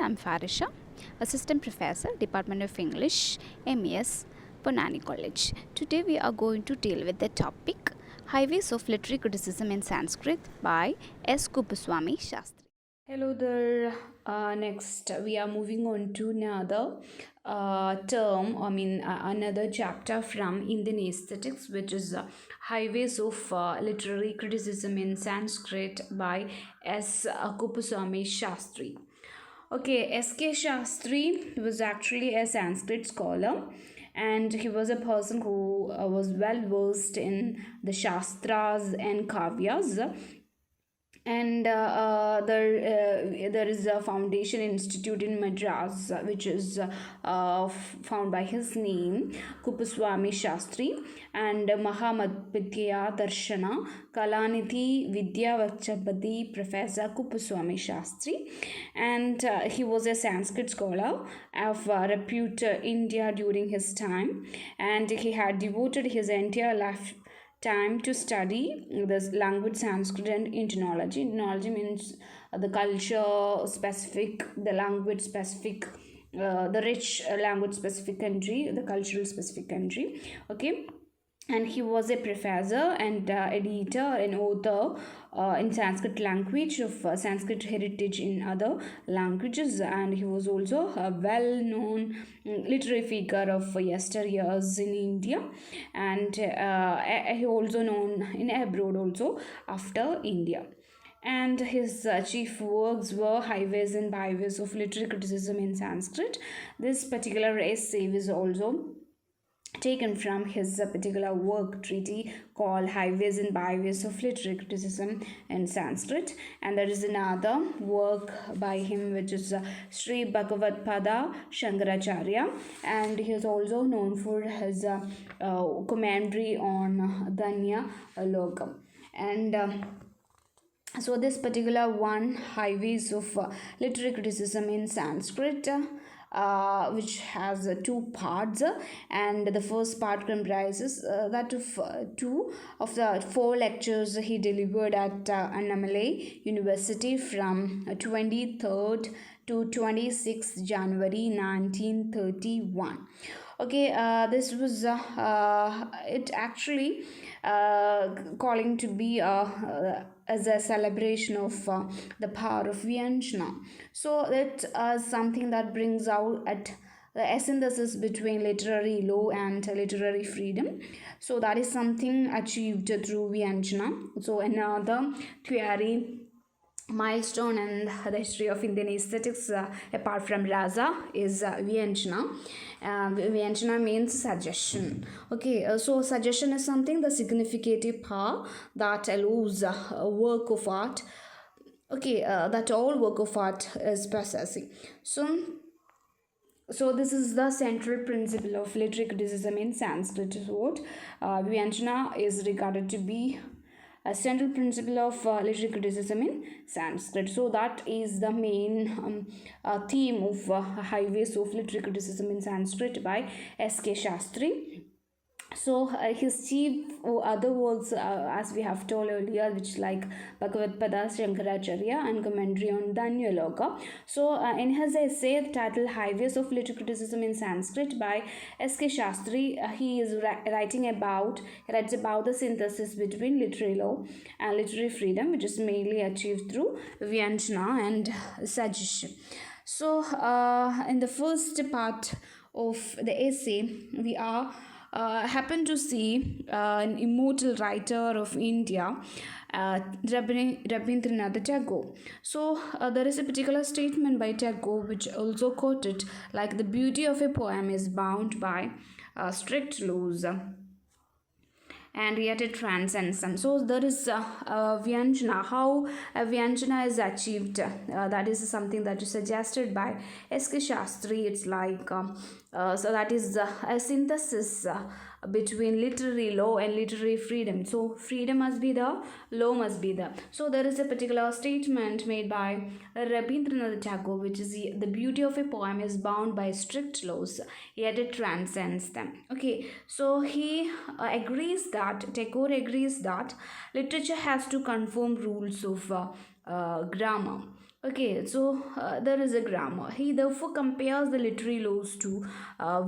I'm Farisha, Assistant Professor, Department of English, MES, Ponani College. Today we are going to deal with the topic Highways of Literary Criticism in Sanskrit by S. Kuppuswami Sastri. Hello there. Next, we are moving on to another another chapter from Indian Aesthetics, which is Highways of Literary Criticism in Sanskrit by S. Kuppuswami Shastri. Okay, S.K. Shastri was actually a Sanskrit scholar, and he was a person who was well versed in the Shastras and Kavyas, and there is a foundation institute in Madras which is found by his name, Kuppuswami Shastri, and Mahamadhyaya Darshana Kalanidhi Vidyavachapati Professor Kuppuswami Shastri, and he was a Sanskrit scholar of repute India during his time, and he had devoted his entire life time to study this language Sanskrit and ethnology. Ethnology means the culture specific, the language specific, the rich language specific country, the cultural specific country. Okay, and he was a professor and editor and author in Sanskrit language of Sanskrit heritage in other languages, and he was also a well-known literary figure of yesteryears in India, and he also known in abroad also after India. And his chief works were Highways and Byways of Literary Criticism in Sanskrit. This particular essay was also taken from his particular work treaty called Highways and Byways of Literary Criticism in Sanskrit, and there is another work by him which is Sri Bhagavad Pada Shankaracharya, and he is also known for his commentary on Danya Lokam. And so this particular one, Highways of Literary Criticism in Sanskrit, which has two parts, and the first part comprises that of two of the four lectures he delivered at Annamalai University from 23rd to 26th January 1931. Okay, this was it actually calling to be as a celebration of the power of Vyanjana. So it's something that brings out at the synthesis between literary law and literary freedom. So that is something achieved through Vyanjana. So another theory milestone in the history of Indian aesthetics, apart from Rasa, is Vyanjana. Vyanjana means suggestion. Okay, so suggestion is something, the significative power that allows a work of art, okay, that all work of art is possessing. So this is the central principle of literary criticism in Sanskrit. What Vyanjana is regarded to be a central principle of literary criticism in Sanskrit. So that is the main theme of Highways of Literary Criticism in Sanskrit by S.K. Shastri. So his chief other works, as we have told earlier, which like Bhagavad Pada Shankaracharya and commentary on Danyaloka. So in his essay titled Highways of Literary Criticism in Sanskrit by S.K. Shastri, he is writes about the synthesis between literary law and literary freedom, which is mainly achieved through Vyanjana and suggestion. So in the first part of the essay, we are happen to see an immortal writer of India, Rabindranath Tagore. So there is a particular statement by Tagore which also quoted like the beauty of a poem is bound by strict laws, and yet it transcends them. So there is Vyanjana, how Vyanjana is achieved, that is something that is suggested by S.K. Shastri. It's like so that is a synthesis between literary law and literary freedom. So freedom must be there, law must be there. So there is a particular statement made by Rabindranath Tagore, which is the beauty of a poem is bound by strict laws, yet it transcends them. Okay, so he Tagore agrees that literature has to conform rules of grammar. Okay, so there is a grammar. He therefore compares the literary laws to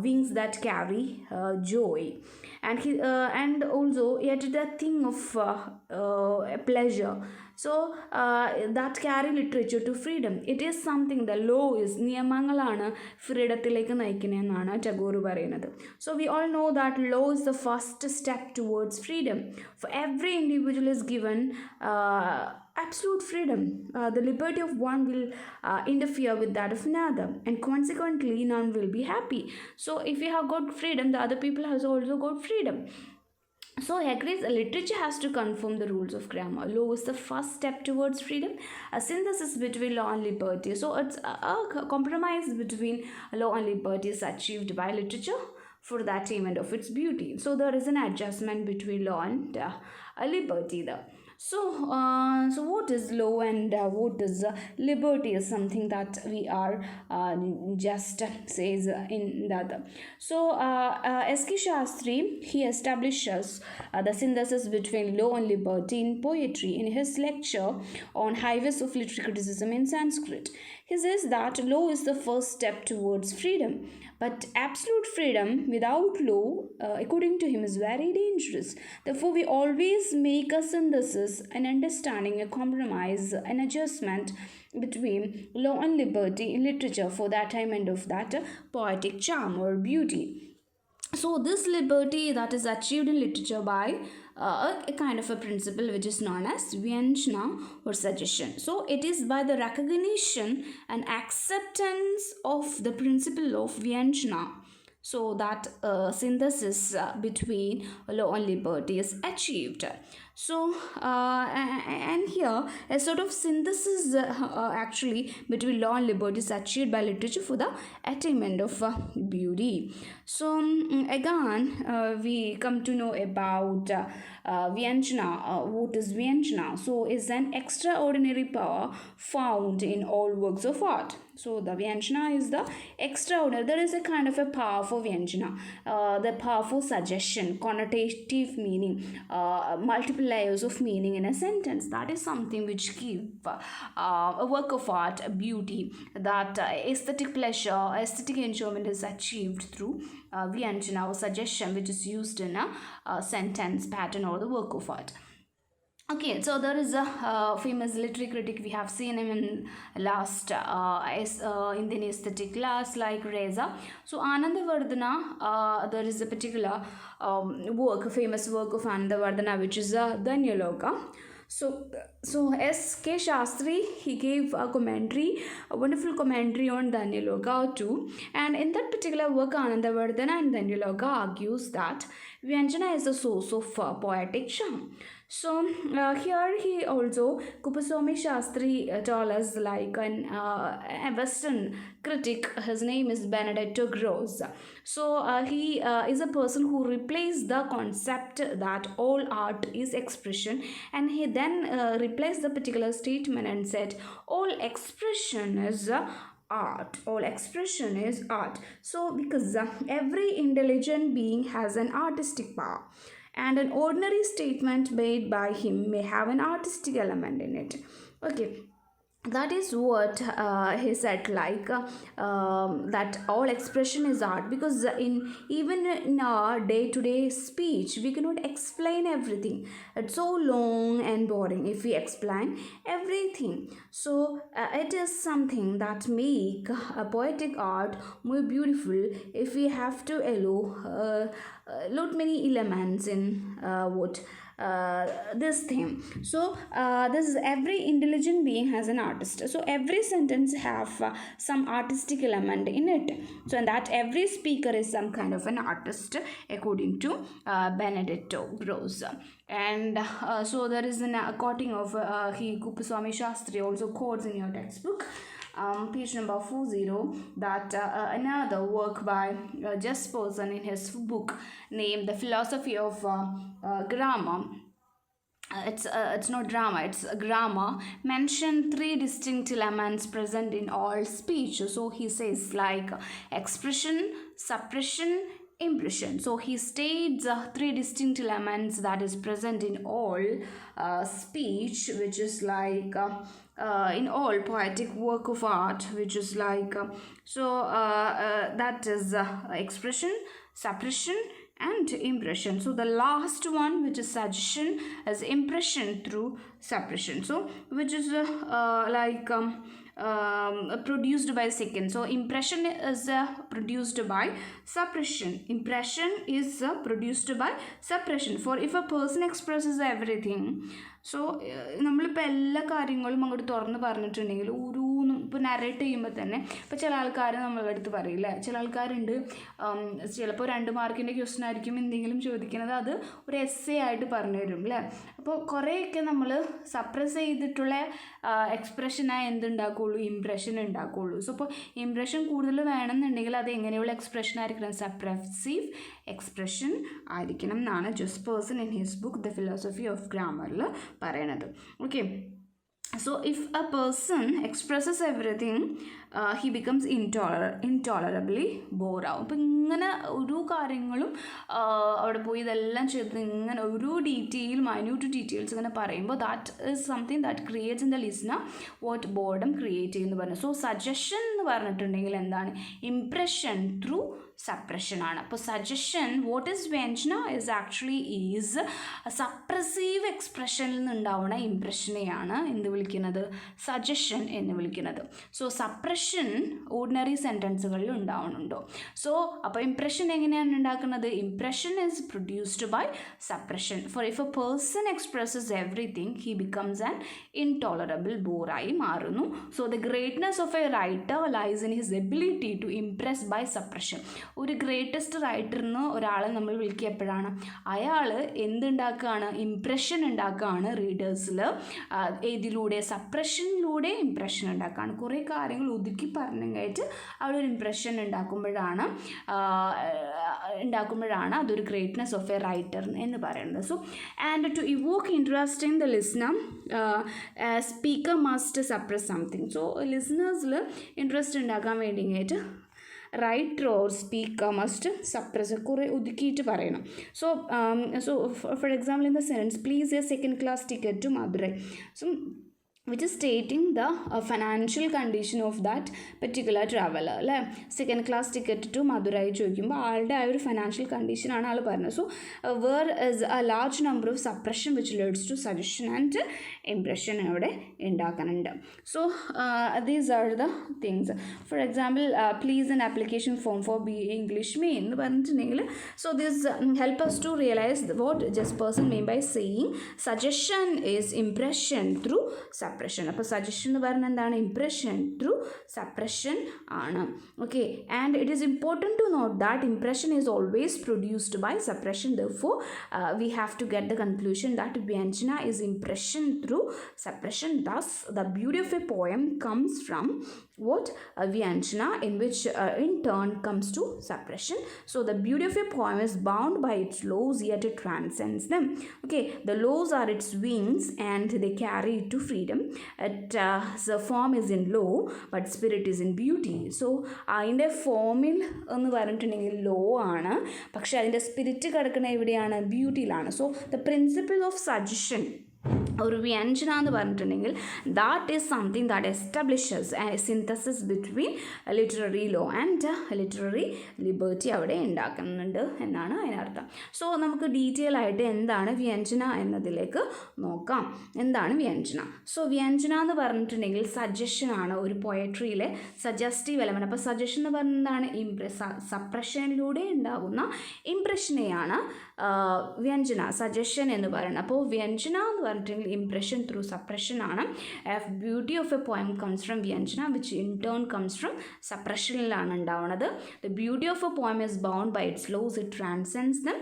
wings that carry joy, and also yet the thing of pleasure. So that carry literature to freedom. It is something the law is നിയമങ്ങളാണ് ഫ്രീഡത്തിലേക്ക് നയിക്കുന്നതെന്നാണ് ടാഗോർ പറയുന്നത്. So we all know that law is the first step towards freedom. For every individual is given absolute freedom. The liberty of one will interfere with that of another, and consequently none will be happy. So if you have got freedom, the other people has also got freedom. So he agrees literature has to conform the rules of grammar. Law is the first step towards freedom, a synthesis between law and liberty. So it's a compromise between law and liberty is achieved by literature for the attainment of its beauty. So there is an adjustment between law and liberty there. So what is law and what is liberty is something that we are just says in that. So S.K. Sastri, he establishes the synthesis between law and liberty in poetry in his lecture on highways of literary criticism in Sanskrit. He says that law is the first step towards freedom, but absolute freedom without law, according to him, is very dangerous. Therefore, we always make a synthesis, an understanding, a compromise, an adjustment between law and liberty in literature for the attainment of that poetic charm or beauty. So this liberty that is achieved in literature by a kind of a principle which is known as vyanjana or suggestion. So it is by the recognition and acceptance of the principle of vyanjana, so that synthesis between law and liberty is achieved. So and here a sort of synthesis actually between law and liberty is achieved by literature for the attainment of beauty. So again we come to know about vyanjana. What is vyanjana? So is an extraordinary power found in all works of art. So the vyanjana is the extraordinary. There is a kind of a power for vyanjana, the powerful suggestion, connotative meaning, multiple layers of meaning in a sentence. That is something which give a work of art a beauty. That aesthetic pleasure, aesthetic enjoyment is achieved through vyanjana or suggestion, which is used in a sentence pattern or the work of art. Okay, so there is a famous literary critic. We have seen him in last Indian aesthetic class like Reza. So Anandavardhana, there is a particular work, a famous work of Anandavardhana, which is Dhanyaloka. So S.K. Sastri, he gave a commentary, a wonderful commentary on Dhanyaloka too. And in that particular work, Anandavardhana and Dhanyaloka argues that Vyanjana is the source of poetic charm. So here he also Kuppuswami Sastri told us like a Western critic. His name is Benedetto Gross. So he is a person who replaced the concept that all art is expression, and he then replaced the particular statement and said all expression is art. All expression is art. So because every intelligent being has an artistic power, and an ordinary statement made by him may have an artistic element in it. Okay, that is what he said, like that all expression is art, because even in our day-to-day speech we cannot explain everything. It's so long and boring if we explain everything. So it is something that make a poetic art more beautiful if we have to allow lot many elements in this thing. So this is every intelligent being has an artist. So every sentence have some artistic element in it. So and that every speaker is some kind of an artist according to Benedetto Gross. And so there is a quoting of Kuppuswami Sastri also quotes in your textbook. Page number 40, that another work by Just Person in his book named The Philosophy of Grammar. It's not drama, it's grammar, mention three distinct elements present in all speech. So he says like expression, suppression, impression. So he states three distinct elements that is present in all speech, which is like in all poetic work of art, which is like that is expression, suppression, and impression. So the last one, which is suggestion, is impression through suppression. So which is produced by second. So impression is produced by suppression. Impression is produced by suppression. For if a person expresses everything, so നമ്മളിപ്പോൾ എല്ലാ കാര്യങ്ങളും അങ്ങോട്ട് തുറന്ന് പറഞ്ഞിട്ടുണ്ടെങ്കിൽ ഓരോന്നും ഇപ്പോൾ narrate ചെയ്യുമ്പോൾ തന്നെ ഇപ്പോൾ ചില ആൾക്കാർ നമ്മളെ അടുത്ത് പറയില്ല, ചില ആൾക്കാരുണ്ട് ചിലപ്പോൾ 2 മാർക്കിൻ്റെ ക്വസ്റ്റ്യൻ ആയിരിക്കും എന്തെങ്കിലും ചോദിക്കുന്നത്, അത് ഒരു എസ്സേ ആയിട്ട് പറഞ്ഞു തരും അല്ലേ. അപ്പോൾ കുറേയൊക്കെ നമ്മൾ സപ്രസ് ചെയ്തിട്ടുള്ള എക്സ്പ്രഷനായി എന്തുണ്ടാക്കുകയുള്ളൂ, ഇംപ്രഷൻ ഉണ്ടാക്കുകയുള്ളൂ. സോ ഇപ്പോൾ ഇംപ്രഷൻ കൂടുതൽ വേണമെന്നുണ്ടെങ്കിൽ അത് എങ്ങനെയുള്ള എക്സ്പ്രഷൻ ആയിരിക്കണം, സപ്രസീവ് എക്സ്പ്രഷൻ ആയിരിക്കണം എന്നാണ് Jespersen in his book the philosophy of ഗ്രാമറിൽ പറയണത്. Okay, so if a person expresses everything he becomes intolerably ബോറാവും. അപ്പം ഇങ്ങനെ ഓരോ കാര്യങ്ങളും അവിടെ പോയി ഇതെല്ലാം ചെയ്ത് ഇങ്ങനെ ഓരോ മൈന്യൂട്ട് ഡീറ്റെയിൽസ് ഇങ്ങനെ പറയുമ്പോൾ that is something that creates in the listener what boredom create ചെയ്യുമെന്ന് പറഞ്ഞു. സോ സജഷൻ എന്ന് പറഞ്ഞിട്ടുണ്ടെങ്കിൽ എന്താണ്, ഇംപ്രഷൻ ത്രൂ സപ്രഷൻ ആണ്. അപ്പോൾ സജഷൻ വാട്ട് ഈസ് വ്യഞ്ജന ഇസ് ആക്ച്വലി ഈസ് സപ്രസീവ് എക്സ്പ്രഷനിൽ നിന്നുണ്ടാവുന്ന ഇംപ്രഷനെയാണ് എന്ത് വിളിക്കുന്നത്, സജഷൻ എന്ന് വിളിക്കുന്നത്. സോ സപ്രഷൻ ഓർഡിനറി സെൻറ്റൻസുകളിൽ ഉണ്ടാവുന്നുണ്ടോ. സോ അപ്പോൾ ഇംപ്രഷൻ എങ്ങനെയാണ് ഉണ്ടാക്കുന്നത്, impression is produced by suppression. For if a person expresses everything he becomes an intolerable ബോറായി മാറുന്നു. So the greatness of a writer lies in his ability to impress by suppression. ഒരു greatest റൈറ്ററിന് ഒരാളെ നമ്മൾ വിളിക്കുക എപ്പോഴാണ്, അയാൾ എന്തുണ്ടാക്കുകയാണ്, ഇംപ്രഷൻ ഉണ്ടാക്കുകയാണ് റീഡേഴ്സിൽ. ഇതിലൂടെ സപ്രഷനിലൂടെ ഇംപ്രഷൻ ഉണ്ടാക്കുകയാണ്. കുറേ കാര്യങ്ങൾ ഒതുക്കി പറഞ്ഞായിട്ട് അവിടെ ഒരു ഇംപ്രഷൻ ഉണ്ടാക്കുമ്പോഴാണ് അതൊരു ഗ്രേറ്റ്നെസ് ഓഫ് എ റൈറ്റർ എന്ന് പറയുന്നത്. So and to evoke interest in the listener speaker must suppress something. So ലിസണേഴ്സിൽ ഇൻട്രസ്റ്റ് ഉണ്ടാക്കാൻ വേണ്ടിയിട്ട് writer or speaker must suppress, കുറേ ഒതുക്കിയിട്ട് പറയണം. So for example in the sentence please a second class ticket to Madurai. So which is stating the financial condition of that particular traveler അല്ലേ. Second class ticket to Madurai ചോദിക്കുമ്പോൾ ആളുടെ ആ ഒരു financial കണ്ടീഷനാണ് ആൾ പറയുന്നത്. So where is a large number of suppression which leads to suggestion and impression അവിടെ ഉണ്ടാക്കുന്നുണ്ട്. So these are the things. For example please an application form for B A English mean എന്ന് പറഞ്ഞിട്ടുണ്ടെങ്കിൽ so this help us to realize what just person mean by saying suggestion is impression through suppression. അപ്പോൾ suggestion എന്ന് പറഞ്ഞാൽ എന്താണ്, impression through suppression ആണ്. Okay, and it is important to note that impression is always produced by suppression. therefore we have to get the conclusion that വ്യഞ്ജന is impression through suppression. thus the beauty of a poem comes from what, Vyanjana, in which in turn comes to suppression. So the beauty of a poem is bound by its laws, yet it transcends them. Okay, the laws are its wings and they carry it to freedom. The form is in law but spirit is in beauty. So അതിൻ്റെ ഫോമിൽ എന്ന് പറഞ്ഞിട്ടുണ്ടെങ്കിൽ law ആണ്, പക്ഷേ അതിൻ്റെ spirit കിടക്കുന്ന എവിടെയാണ്, ബ്യൂട്ടിയിലാണ്. So the principle of suggestion ഒരു വ്യഞ്ജന എന്ന് പറഞ്ഞിട്ടുണ്ടെങ്കിൽ that is something that establishes synthesis between literary law and literary liberty അവിടെ ഉണ്ടാക്കുന്നുണ്ട് എന്നാണ് അതിനർത്ഥം. സോ നമുക്ക് ഡീറ്റെയിൽ ആയിട്ട് എന്താണ് വ്യഞ്ജന എന്നതിലേക്ക് നോക്കാം. എന്താണ് വ്യഞ്ജന? സോ വ്യഞ്ജന എന്ന് പറഞ്ഞിട്ടുണ്ടെങ്കിൽ സജഷനാണ് ഒരു പോയട്രിയിലെ സജസ്റ്റീവ് എലമെൻറ്റ്. അപ്പോൾ സജഷൻ എന്ന് പറഞ്ഞാൽ സപ്രഷനിലൂടെ ഉണ്ടാകുന്ന ഇംപ്രഷനെയാണ് വ്യഞ്ജന സജഷൻ എന്ന് പറയുന്നത്. അപ്പോൾ വ്യഞ്ജന എന്ന് പറഞ്ഞിട്ടുണ്ടെങ്കിൽ impression through suppression ആണ്. beauty of a poem comes from Vyanjana which in turn comes from suppression ലാണ് ഉണ്ടാവുന്നത്. the beauty of a poem is bound by its laws, it transcends them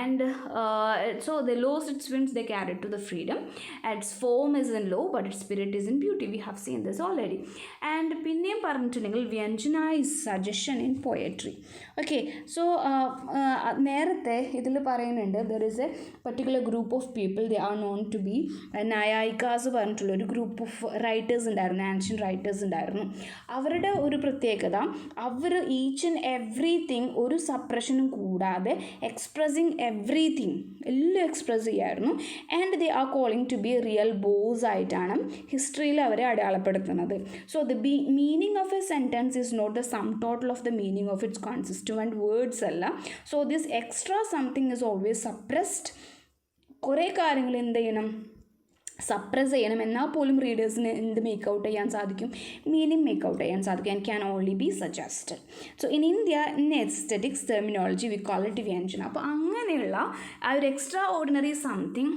and so the laws its winds they carry to the freedom. its form is in law but its spirit is in beauty. we have seen this already. and പിന്നെയും പറഞ്ഞിട്ടുണ്ടെങ്കിൽ Vyanjana is suggestion in poetry. okay, so നേരത്തെ ഇതിൽ പറയുന്നുണ്ട് there is a particular group of people they are known to be Naiyayikas പറഞ്ഞിട്ടുള്ള ഒരു group of writers ഉണ്ടായിരുന്നു, ancient writers ഉണ്ടായിരുന്നു. അവരുടെ ഒരു പ്രത്യേകത, അവർ ഈച്ച് ആൻഡ് എവ്രിതിങ് ഒരു സപ്രഷനും കൂടാതെ എക്സ്പ്രസിങ് എവ്രിതിങ് എല്ലാം എക്സ്പ്രസ് ചെയ്യായിരുന്നു. And they are calling to be real boss ആയിട്ടാണ് ഹിസ്റ്ററിയിൽ അവരെ അടയാളപ്പെടുത്തുന്നത്. So the meaning of a sentence is not the sum total of the meaning of its constituent words അല്ല. So this extra something is always suppressed. കുറേ കാര്യങ്ങൾ എന്ത് ചെയ്യണം, suppress ചെയ്യണം. എന്നാൽ പോലും റീഡേഴ്സിന് എന്ത് മേക്ക് ഔട്ട് ചെയ്യാൻ സാധിക്കും, മീനിങ് മേക്ക് ഔട്ട് ചെയ്യാൻ സാധിക്കും. And can only be suggested. So in India in aesthetics terminology we call it vyanjana. അപ്പോൾ അങ്ങനെയുള്ള ആ ഒരു extra ordinary something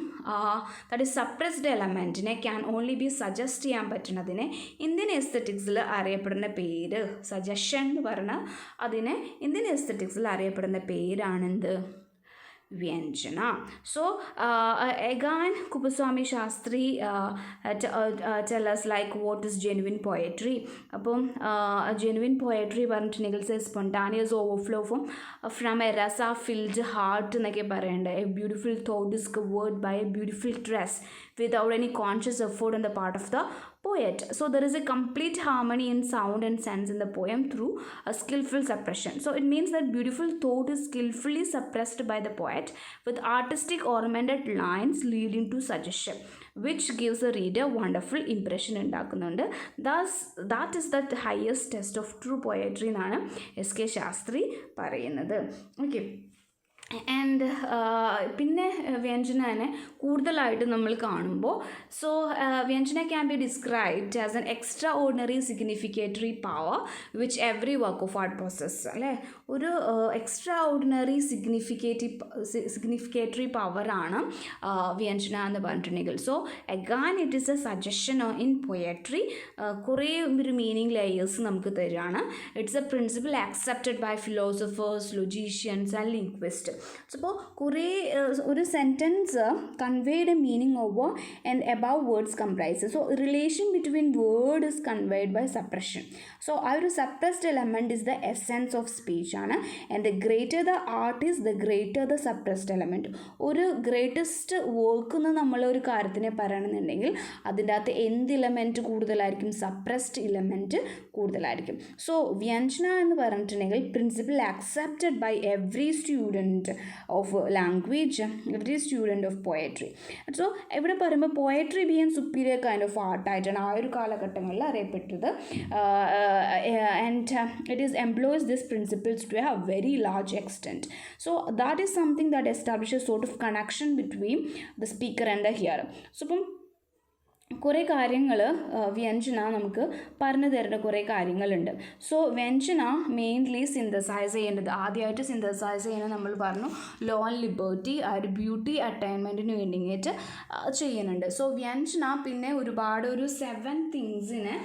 that is suppressed എലമെൻറ്റിനെ ക്യാൻ ഓൺലി ബി സജസ്റ്റ് ചെയ്യാൻ പറ്റുന്നതിനെ ഇന്ത്യൻ എസ്തെറ്റിക്സിൽ അറിയപ്പെടുന്ന പേര്, സജഷൻ എന്ന് പറഞ്ഞാൽ അതിനെ ഇന്ത്യൻ എസ്തെറ്റിക്സിൽ അറിയപ്പെടുന്ന പേരാണെന്ത്, വ്യഞ്ജന. So again Kuppuswami Sastri tell us like what is genuine poetry. അപ്പം genuine poetry പറഞ്ഞിട്ടുണ്ടെങ്കിൽ spontaneous overflow from a rasa filled heart എന്നൊക്കെ പറയണ്ട. A beautiful thought is covered by a beautiful dress without any conscious effort on the part of the poet. So there is a complete harmony in sound and sense in the poem through a skillful suppression. So it means that beautiful thought is skillfully suppressed by the poet with artistic ornamented lines leading to suggestion, which gives the reader wonderful impression ഉണ്ടാക്കുന്നുണ്ട്. Thus that is the highest test of true poetry എന്നാണ് S K Sastri പറയുന്നത്. Okay. And പിന്നെ വ്യഞ്ജനനെ കൂടുതലായിട്ട് നമ്മൾ കാണുമ്പോൾ, so vyanjana can be described as an extra ordinary significatory power which every work of art process, അല്ലേ? ഒരു എക്സ്ട്രാ ഓർഡിനറി സിഗ്നിഫിക്കേറ്ററി പവറാണ് വ്യഞ്ജന എന്ന് പറഞ്ഞിട്ടുണ്ടെങ്കിൽ. So again it is a suggestion in poetry. കുറേ ഒരു മീനിങ് ലെയേഴ്സ് നമുക്ക് തരികയാണ്. It's a principle accepted by philosophers, logicians and linguist. അപ്പോൾ കുറേ ഒരു sentence conveyed A meaning over and above words comprise. So relation between word is conveyed by suppression. So ആ ഒരു suppressed element is the essence of speech ആണ്. And the greater the art is the greater the suppressed element. ഒരു greatest work എന്ന് നമ്മളൊരു കാര്യത്തിനെ പറയണമെന്നുണ്ടെങ്കിൽ അതിൻ്റെ അകത്ത് എന്ത് ഇലമെൻറ്റ് കൂടുതലായിരിക്കും, സപ്രസ്ഡ് ഇലമെൻറ്റ് കൂടുതലായിരിക്കും. സോ വ്യഞ്ജന എന്ന് പറഞ്ഞിട്ടുണ്ടെങ്കിൽ principle accepted by every student of language, every student of poetry. So ഇവിടെ പറയുമ്പോൾ poetry being superior kind of ആർട്ടായിട്ടാണ് ആ ഒരു കാലഘട്ടങ്ങളിൽ അറിയപ്പെട്ടത്. And it is employs this principles to a very large extent. So that is something that establish sort of connection between the speaker and the hear. So ഇപ്പം കുറേ കാര്യങ്ങൾ വ്യഞ്ജന നമുക്ക് പറഞ്ഞു തരുന്ന കുറേ കാര്യങ്ങളുണ്ട്. സോ വ്യഞ്ജന മെയിൻലി സിന്തസൈസ് ചെയ്യേണ്ടത്, ആദ്യമായിട്ട് സിന്തസൈസ് ചെയ്യുന്നത് നമ്മൾ പറഞ്ഞു ലോ ആൻഡ് ലിബർട്ടി, ആ ഒരു ബ്യൂട്ടി അറ്റൈൻമെൻറ്റിന് വേണ്ടിയിട്ട് ചെയ്യുന്നുണ്ട്. സോ വ്യഞ്ജന പിന്നെ ഒരുപാട് ഒരു 7 തിങ്സിനെ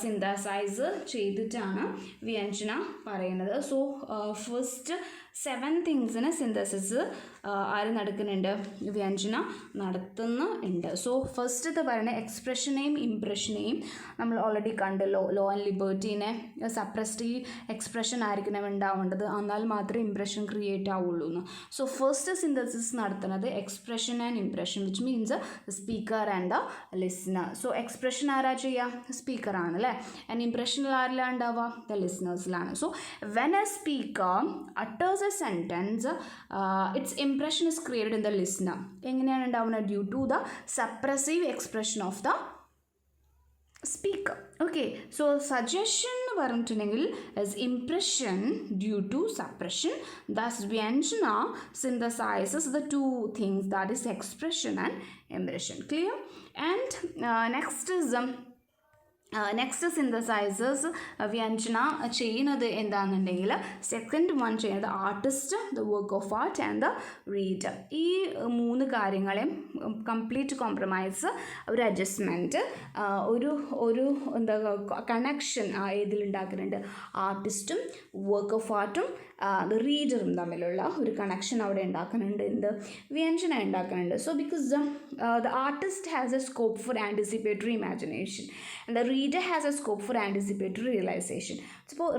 സിന്തസൈസ് ചെയ്തിട്ടാണ് വ്യഞ്ജന പറയുന്നത്. സോ ഫസ്റ്റ് 7 തിങ്സിന് സിന്തസിസ് ആര് നടക്കുന്നുണ്ട്, വ്യഞ്ജന നടത്തുന്നുണ്ട്. സോ ഫസ്റ്റത്തെ പറയുന്നത് എക്സ്പ്രഷനെയും ഇംപ്രഷനെയും നമ്മൾ ഓൾറെഡി കണ്ടല്ലോ. ലോ ആൻഡ് ലിബർട്ടീനെ സപ്രസ്ഡ് എക്സ്പ്രഷൻ ആയിരിക്കണം ഉണ്ടാവേണ്ടത്, എന്നാൽ മാത്രമേ ഇംപ്രഷൻ ക്രിയേറ്റ് ആവുള്ളൂ എന്ന്. സോ ഫസ്റ്റ് സിന്തസിസ് നടത്തുന്നത് expression and impression, which means speaker and the listener. So expression ആരാ ചെയ്യുക, സ്പീക്കറാണ് അല്ലേ. ആൻഡ് ഇംപ്രഷനിൽ ആരിലാണ് ഉണ്ടാവുക, ദ ലിസണേഴ്സിലാണ്. So when a speaker utters a sentence, its impression is created in the listener. എങ്ങനെയാണ് ഉണ്ടാവുന്നത്, due to the suppressive expression of the speaker. Okay. So suggestion എന്ന് പറഞ്ഞിട്ടുണ്ടെങ്കിൽ is impression due to suppression. Thus വ്യഞ്ജന synthesizes the two things, that is expression and impression. Clear? And next synthesizers വ്യഞ്ജന ചെയ്യുന്നത് എന്താണെന്നുണ്ടെങ്കിൽ second one ചെയ്യുന്നത് artist, the work of art and the reader. ഈ 3 കാര്യങ്ങളെയും complete compromise, ഒരു adjustment, ഒരു എന്താ കണക്ഷൻ ഇതിലുണ്ടാക്കുന്നുണ്ട്. ആർട്ടിസ്റ്റും വർക്ക് ഓഫ് ആർട്ടും റീഡറും തമ്മിലുള്ള ഒരു കണക്ഷൻ അവിടെ ഉണ്ടാക്കുന്നുണ്ട്. എന്ത് വ്യഞ്ജന ഉണ്ടാക്കുന്നുണ്ട്. So because the artist has a scope for anticipatory imagination and the reader has a scope for anticipatory realization. അപ്പോൾ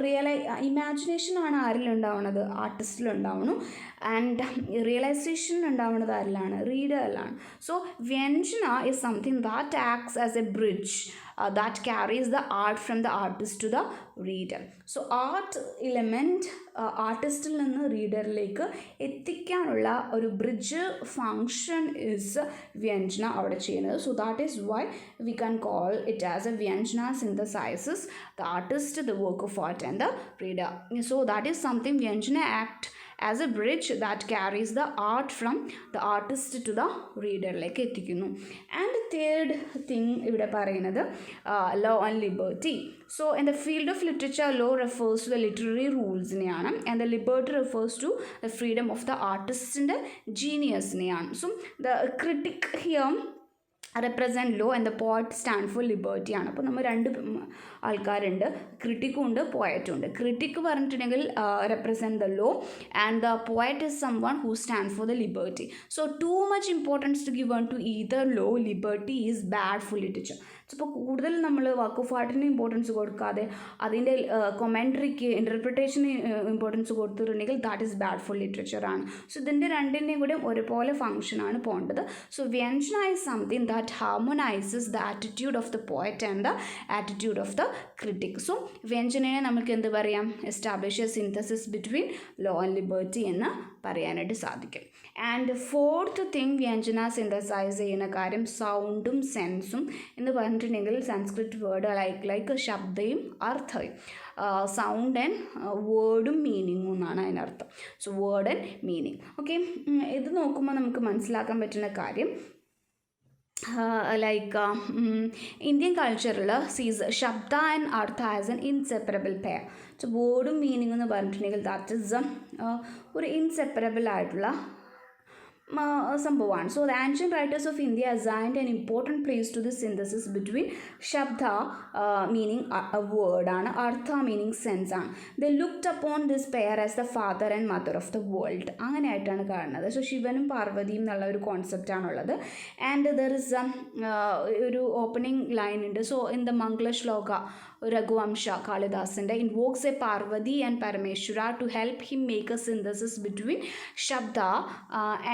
ഇമാജിനേഷൻ ആണ് ആരിലുണ്ടാവുന്നത്, ആർട്ടിസ്റ്റിലുണ്ടാവണം. ആൻഡ് റിയലൈസേഷൻ ഉണ്ടാവുന്നത് ആരിലാണ്, റീഡറിലാണ്. So vyanjana is something that acts as a bridge that carries the art from the artist to the reader. So art element ആർട്ടിസ്റ്റിൽ നിന്ന് റീഡറിലേക്ക് എത്തിക്കാനുള്ള ഒരു ബ്രിഡ്ജ് ഫങ്ഷൻ ഇസ് വ്യഞ്ജന അവിടെ ചെയ്യുന്നത്. So that is why we can call it as a vyanjana synthesizes the artist, the work of art and the reader. So that is something vyanjana act as a bridge that carries the art from the artist to the readerലേക്ക് എത്തിക്കുന്നു. And third thing ഇവിടെ പറയുന്നത് law and liberty. So in the field of literature, law refers to the literary rulesനെയാണ്, and the liberty refers to the freedom of the artistൻ്റെ geniusനെയാണ്. So the critic here represent law and the poet stand for liberty ആണ്. അപ്പോൾ നമ്മൾ രണ്ട് ആൾക്കാരുണ്ട്, ക്രിട്ടിക്കും ഉണ്ട് പോയറ്റും ഉണ്ട്. Critic പറഞ്ഞിട്ടുണ്ടെങ്കിൽ represent the law and the poet is someone who stand for the liberty. So too much importance to given to either law, liberty is bad for literature. അപ്പോൾ കൂടുതൽ നമ്മൾ വർക്ക് ഓഫ് ആർട്ടിന് ഇമ്പോർട്ടൻസ് കൊടുക്കാതെ അതിൻ്റെ കൊമെൻട്രിക്ക് ഇൻ്റർപ്രിട്ടേഷന് importance കൊടുത്തിട്ടുണ്ടെങ്കിൽ that is bad for literature ആണ്. So ഇതിൻ്റെ രണ്ടിൻ്റെയും കൂടെ ഒരുപോലെ ഫങ്ഷനാണ് പോകേണ്ടത്. So vyanjana is something that harmonizes the attitude of the poet and the attitude of the critic. So വ്യഞ്ജനയെ നമുക്ക് എന്ത് പറയാം, establish a synthesis between law and liberty എന്ന് പറയാനായിട്ട് സാധിക്കും. And fourth thing vyanjana synthesize ചെയ്യുന്ന കാര്യം സൗണ്ടും സെൻസും എന്ന് പറഞ്ഞിട്ടുണ്ടെങ്കിൽ സംസ്കൃത് വേർഡ് ലൈക്ക് ശബ്ദയും അർത്ഥയും, സൗണ്ട് ആൻഡ് വേർഡും മീനിങ്ങും എന്നാണ് അതിനർത്ഥം. So word and meaning. Okay, ഇത് നോക്കുമ്പോൾ നമുക്ക് മനസ്സിലാക്കാൻ പറ്റുന്ന കാര്യം ഇന്ത്യൻ കൾച്ചറിൽ സീസ് shabda and artha as an inseparable pair. So വേർഡും മീനിങ് എന്ന് പറഞ്ഞിട്ടുണ്ടെങ്കിൽ ദാറ്റ് ഇസ് ഒരു ഇൻസെപ്പറബിൾ ആയിട്ടുള്ള സംഭവമാണ്. So the ancient writers of India assigned an important place to the synthesis between shabda meaning വേർഡാണ്, അർത്ഥ മീനിങ് സെൻസ് ആണ്. The looked upon this pair as the father and mother of the world, അങ്ങനെയായിട്ടാണ് കാണുന്നത്. So ശിവനും പാർവതിയും എന്നുള്ള ഒരു കോൺസെപ്റ്റാണുള്ളത്. And there is ഒരു ഓപ്പണിംഗ് ലൈൻ ഉണ്ട്. So in the mangala shloka Raghuvamsha കാളിദാസിൻ്റെ invokes a Parvati and Parameshwara to help him make a synthesis between Shabda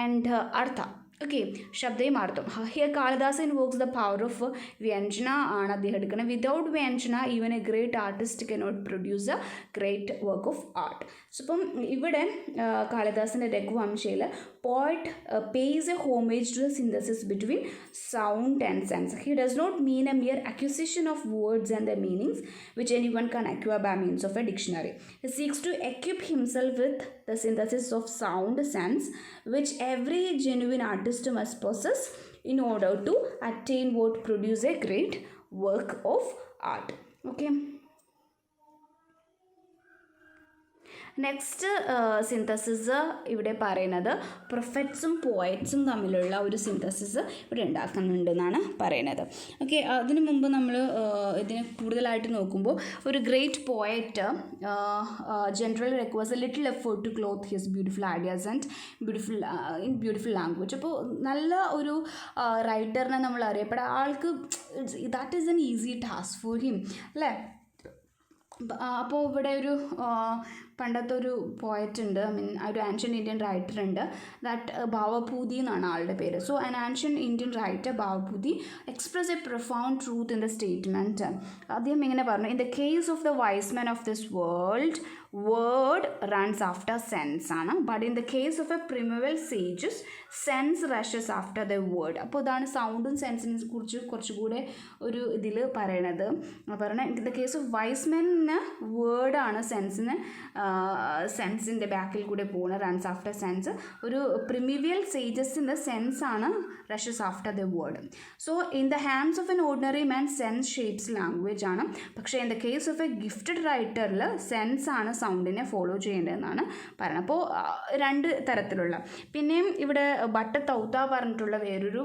and Artha. Okay, ശബ്ദയും അർത്ഥം. Here Kalidas invokes the power of vyanjana ആണ് അദ്ദേഹം എടുക്കുന്നത്. Without vyanjana even a great artist cannot produce a great work of art. So ഇപ്പം ഇവിടെ കാളിദാസിൻ്റെ രഘുവംശയിൽ poet pays a homage to the synthesis between sound and sense. He does not mean a mere acquisition of words and the meanings which any one can acquire by means of a dictionary. He seeks to equip himself with the synthesis of sound sense which every genuine artist must possess in order to attain what produce a great work of art. Okay, next synthesis ഇവിടെ പറയുന്നത് പ്രൊഫറ്റ്സും പോയറ്റ്സും തമ്മിലുള്ള ഒരു synthesis ഇവിടെ ഉണ്ടാക്കുന്നുണ്ടെന്നാണ് പറയുന്നത്. Okay, അതിനു മുമ്പ് നമ്മൾ ഇതിനെ കൂടുതലായിട്ട് നോക്കുമ്പോൾ ഒരു great poet general requires a little effort to clothe his beautiful ideas and beautiful language. അപ്പോൾ നല്ല ഒരു റൈറ്ററിനെ നമ്മൾ അറിയപ്പെടാം, ആൾക്ക് that is an easy task for him അല്ലേ. അപ്പോൾ ഇവിടെ ഒരു പണ്ടത്തെ ഒരു പോയറ്റ് ഉണ്ട്, ഒരു ആൻഷ്യൻ ഇന്ത്യൻ റൈറ്റർ ഉണ്ട്, ദാറ്റ് ഭാവഭൂതി എന്നാണ് ആളുടെ പേര്. So an ancient Indian writer Bhavabhuti express a profound truth in the statement. അദ്ദേഹം ഇങ്ങനെ പറഞ്ഞു, in the case of the wise men of this world word runs after sense ആണ്, but in the case of a primeval sages sense rushes after the word. അപ്പോൾ ഇതാണ് സൗണ്ടും സെൻസിനെ കുറിച്ച് കുറച്ചുകൂടെ ഒരു ഇതിൽ പറയണത്. In the case of wise മെന്നിന് വേർഡാണ് സെൻസിൻ്റെ ബാക്കിൽ കൂടെ പോകുന്നത്, റൺസ് ആഫ്റ്റർ സെൻസ്. ഒരു പ്രിമിവിയൽ സേജസിൻ്റെ സെൻസാണ് rushes after the word. So in the hands of an ordinary man sense shapes language ആണ്, പക്ഷേ in the case of a gifted റൈറ്ററിൽ സെൻസ് ആണ് സൗണ്ടിനെ ഫോളോ ചെയ്യേണ്ടതെന്നാണ് പറയുന്നത്. അപ്പോൾ രണ്ട് തരത്തിലുള്ള. പിന്നെയും ഇവിടെ ബട്ട തൗത്ത പറഞ്ഞിട്ടുള്ള വേറൊരു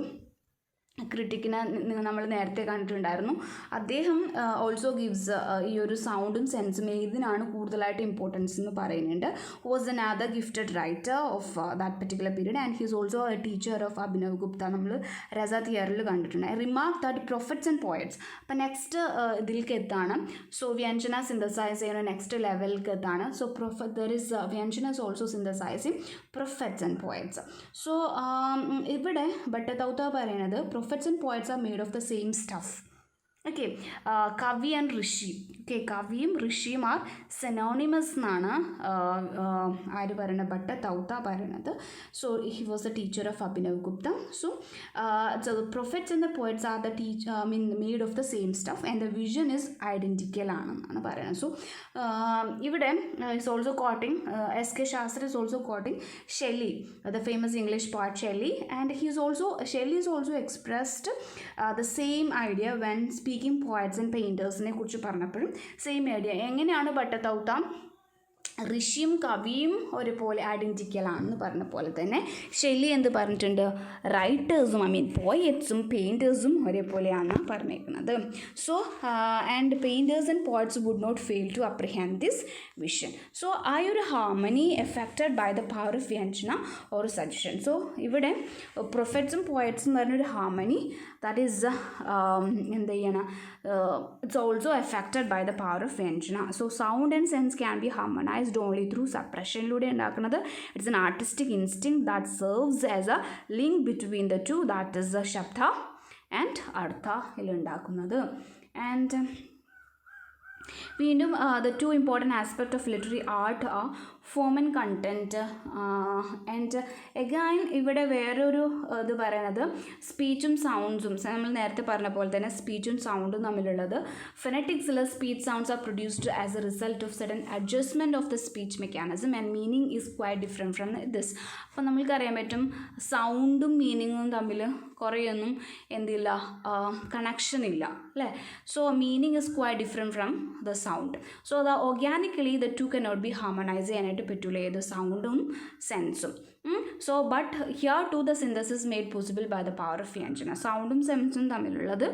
ക്രിട്ടിക്കിനെ നമ്മൾ നേരത്തെ കണ്ടിട്ടുണ്ടായിരുന്നു. അദ്ദേഹം ഓൾസോ ഗിവ്സ് ഈ ഒരു സൗണ്ടും സെൻസും ഏതിനാണ് കൂടുതലായിട്ട് ഇമ്പോർട്ടൻസ് എന്ന് പറയുന്നുണ്ട്. Was another gifted writer of that particular period and he's also a teacher of Abhinav Gupta. നമ്മൾ രസ തിയറിൽ കണ്ടിട്ടുണ്ട്. Remark that prophets and poets. അപ്പം നെക്സ്റ്റ് ഇതിലേക്ക് എത്താണ്. സോ വ്യഞ്ജന സിന്തസൈസ് ചെയ്യുന്ന നെക്സ്റ്റ് ലെവലിലേക്ക് എത്താണ്. So there is vyanjana is also synthesizing prophets and poets. So ഇവിടെ ഭട്ടതൗത്ത പറയുന്നത് prophets and poets are made of the same stuff. Okay, Kavi and Rishi. Okay, Kaviyum Rishiyum are synonymous എന്നാണ് ആര് പറയുന്നത്, ഭട്ടതൗത്ത പറയുന്നത്. So he was A teacher of Abhinav Gupta. So the prophets and the poets are the made of the same stuff and the vision is identical ആണെന്നാണ് പറയുന്നത്. So ഇവിടെ is also quoting S.K. Sastri is also quoting Shelley, the famous English poet Shelley, and Shelley is also expressed the same idea when speaking poets and painters-നെ കുറിച്ച് പറഞ്ഞപ്പോഴും same idea. എങ്ങനെയാണ് ഭട്ടതൗത്ത ഋഷിയും കവിയും ഒരുപോലെ identical ആണെന്ന് പറഞ്ഞ പോലെ തന്നെ ഷെല്ലി എന്ത് പറഞ്ഞിട്ടുണ്ട്, റൈറ്റേഴ്സും പോയറ്റ്സും പെയിൻറ്റേഴ്സും ഒരേപോലെയാണ് പറഞ്ഞേക്കുന്നത്. So and painters and poets would not fail to apprehend this vision. So ആ ഒരു harmony effected by the power of vyanjana or suggestion. So ഇവിടെ പ്രൊഫറ്റ്സും പോയറ്റ്സും പറഞ്ഞൊരു ഹാർമണി ദാറ്റ് ഈസ് എന്ത് ചെയ്യണം, it's also effected by the power of vyanjana. So sound and sense can be harmonized only through suppressionലൂടെ ഉണ്ടാക്കുന്നത്. ഇറ്റ്സ് an artistic instinct that serves as a link between the two, that is ശബ്ദ and അർത്ഥ ഉണ്ടാക്കുന്നത്. And വീണ്ടും the two important aspects of literary art are form and content. And again ഇവിടെ വേറൊരു ഇത് പറയുന്നത് സ്പീച്ചും സൗണ്ട്സും. നമ്മൾ നേരത്തെ പറഞ്ഞ പോലെ തന്നെ സ്പീച്ചും സൗണ്ടും തമ്മിലുള്ളത്. ഫെനറ്റിക്സിൽ speech sounds are produced as a result of sudden adjustment of the speech mechanism and meaning is quite different from this. അപ്പോൾ നമ്മൾക്കറിയാൻ പറ്റും സൗണ്ടും മീനിങ്ങും തമ്മിൽ കുറേയൊന്നും എന്തില്ല, കണക്ഷൻ ഇല്ല അല്ലേ. So meaning is quite different from the sound. So the organically the two cannot be harmonize ചെയ്യാനായിട്ട് പറ്റൂല, ഏത് സൗണ്ടും സെൻസും. So but here too the synthesis made possible by the power of vyanjana. സൗണ്ടും സെൻസും തമ്മിലുള്ളത്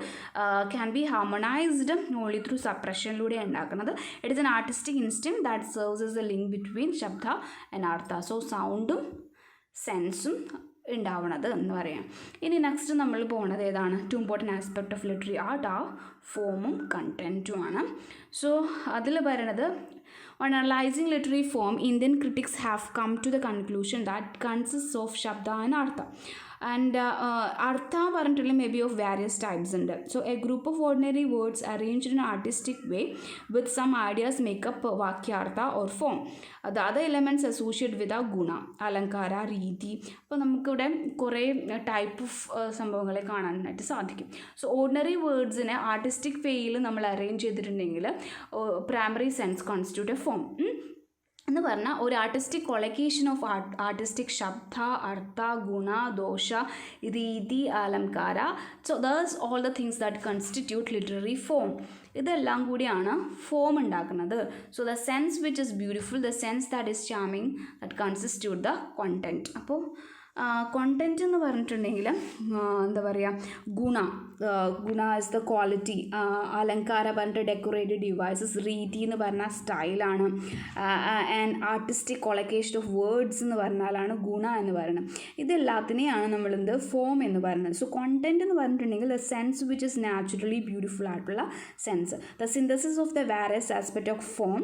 can be harmonized only through സപ്രഷനിലൂടെ ഉണ്ടാക്കുന്നത്. It is an artistic instinct that serves as a link between shabda and artha. So സൗണ്ടും സെൻസും ഉണ്ടാവണത് എന്ന് പറയാം. ഇനി നെക്സ്റ്റ് നമ്മൾ പോകുന്നത് ഏതാണ്, two important aspect of literary art ആ ഫോമും കണ്ടൻറ്റും ആണ്. സോ അതിൽ പറയണത്, on analyzing literary form, Indian critics have come to the conclusion that consists of shabda and artha. And artha പറഞ്ഞിട്ടുള്ള may be of various types ഉണ്ട്. So a group of ordinary words arranged in artistic way with some ideas make up vakyartha or form. The other elements associated with a ഗുണ, അലങ്കാര, രീതി. അപ്പോൾ നമുക്കിവിടെ കുറേ type of സംഭവങ്ങളെ കാണാനായിട്ട് സാധിക്കും. സോ ഓർഡിനറി വേർഡ്സിനെ ആർട്ടിസ്റ്റിക് വേയിൽ നമ്മൾ അറേഞ്ച് ചെയ്തിട്ടുണ്ടെങ്കിൽ primary sense constitute A form എന്ന് പറഞ്ഞാൽ ഒരു artistic കൊളക്കേഷൻ of artistic shabda, artha, guna, dosha, riti, alankara. So that's all the things that constitute literary form. ഇതെല്ലാം കൂടിയാണ് ഫോം ഉണ്ടാക്കുന്നത്. So the sense which is beautiful, the sense that is charming, that constitute the content. അപ്പോൾ content എന്ന് പറഞ്ഞിട്ടുണ്ടെങ്കിൽ എന്താ പറയുക, ഗുണ ഇസ് ദ ക്വാളിറ്റി, അലങ്കാര പറഞ്ഞിട്ട് ഡെക്കറേറ്റഡ് ഡിവൈസസ്, രീതി എന്ന് പറഞ്ഞാൽ സ്റ്റൈലാണ്, ആൻഡ് ആർട്ടിസ്റ്റിക് കൊളക്കേഷൻ ഓഫ് വേർഡ്സ് എന്ന് പറഞ്ഞാലാണ് ഗുണ എന്ന് പറയുന്നത്. ഇതെല്ലാത്തിനെയാണ് നമ്മളെന്ത് ഫോം എന്ന് പറയുന്നത്. സോ കോണ്ടൻറ്റ് എന്ന് പറഞ്ഞിട്ടുണ്ടെങ്കിൽ the sense which is naturally beautiful ആയിട്ടുള്ള sense, the synthesis of the various aspect of form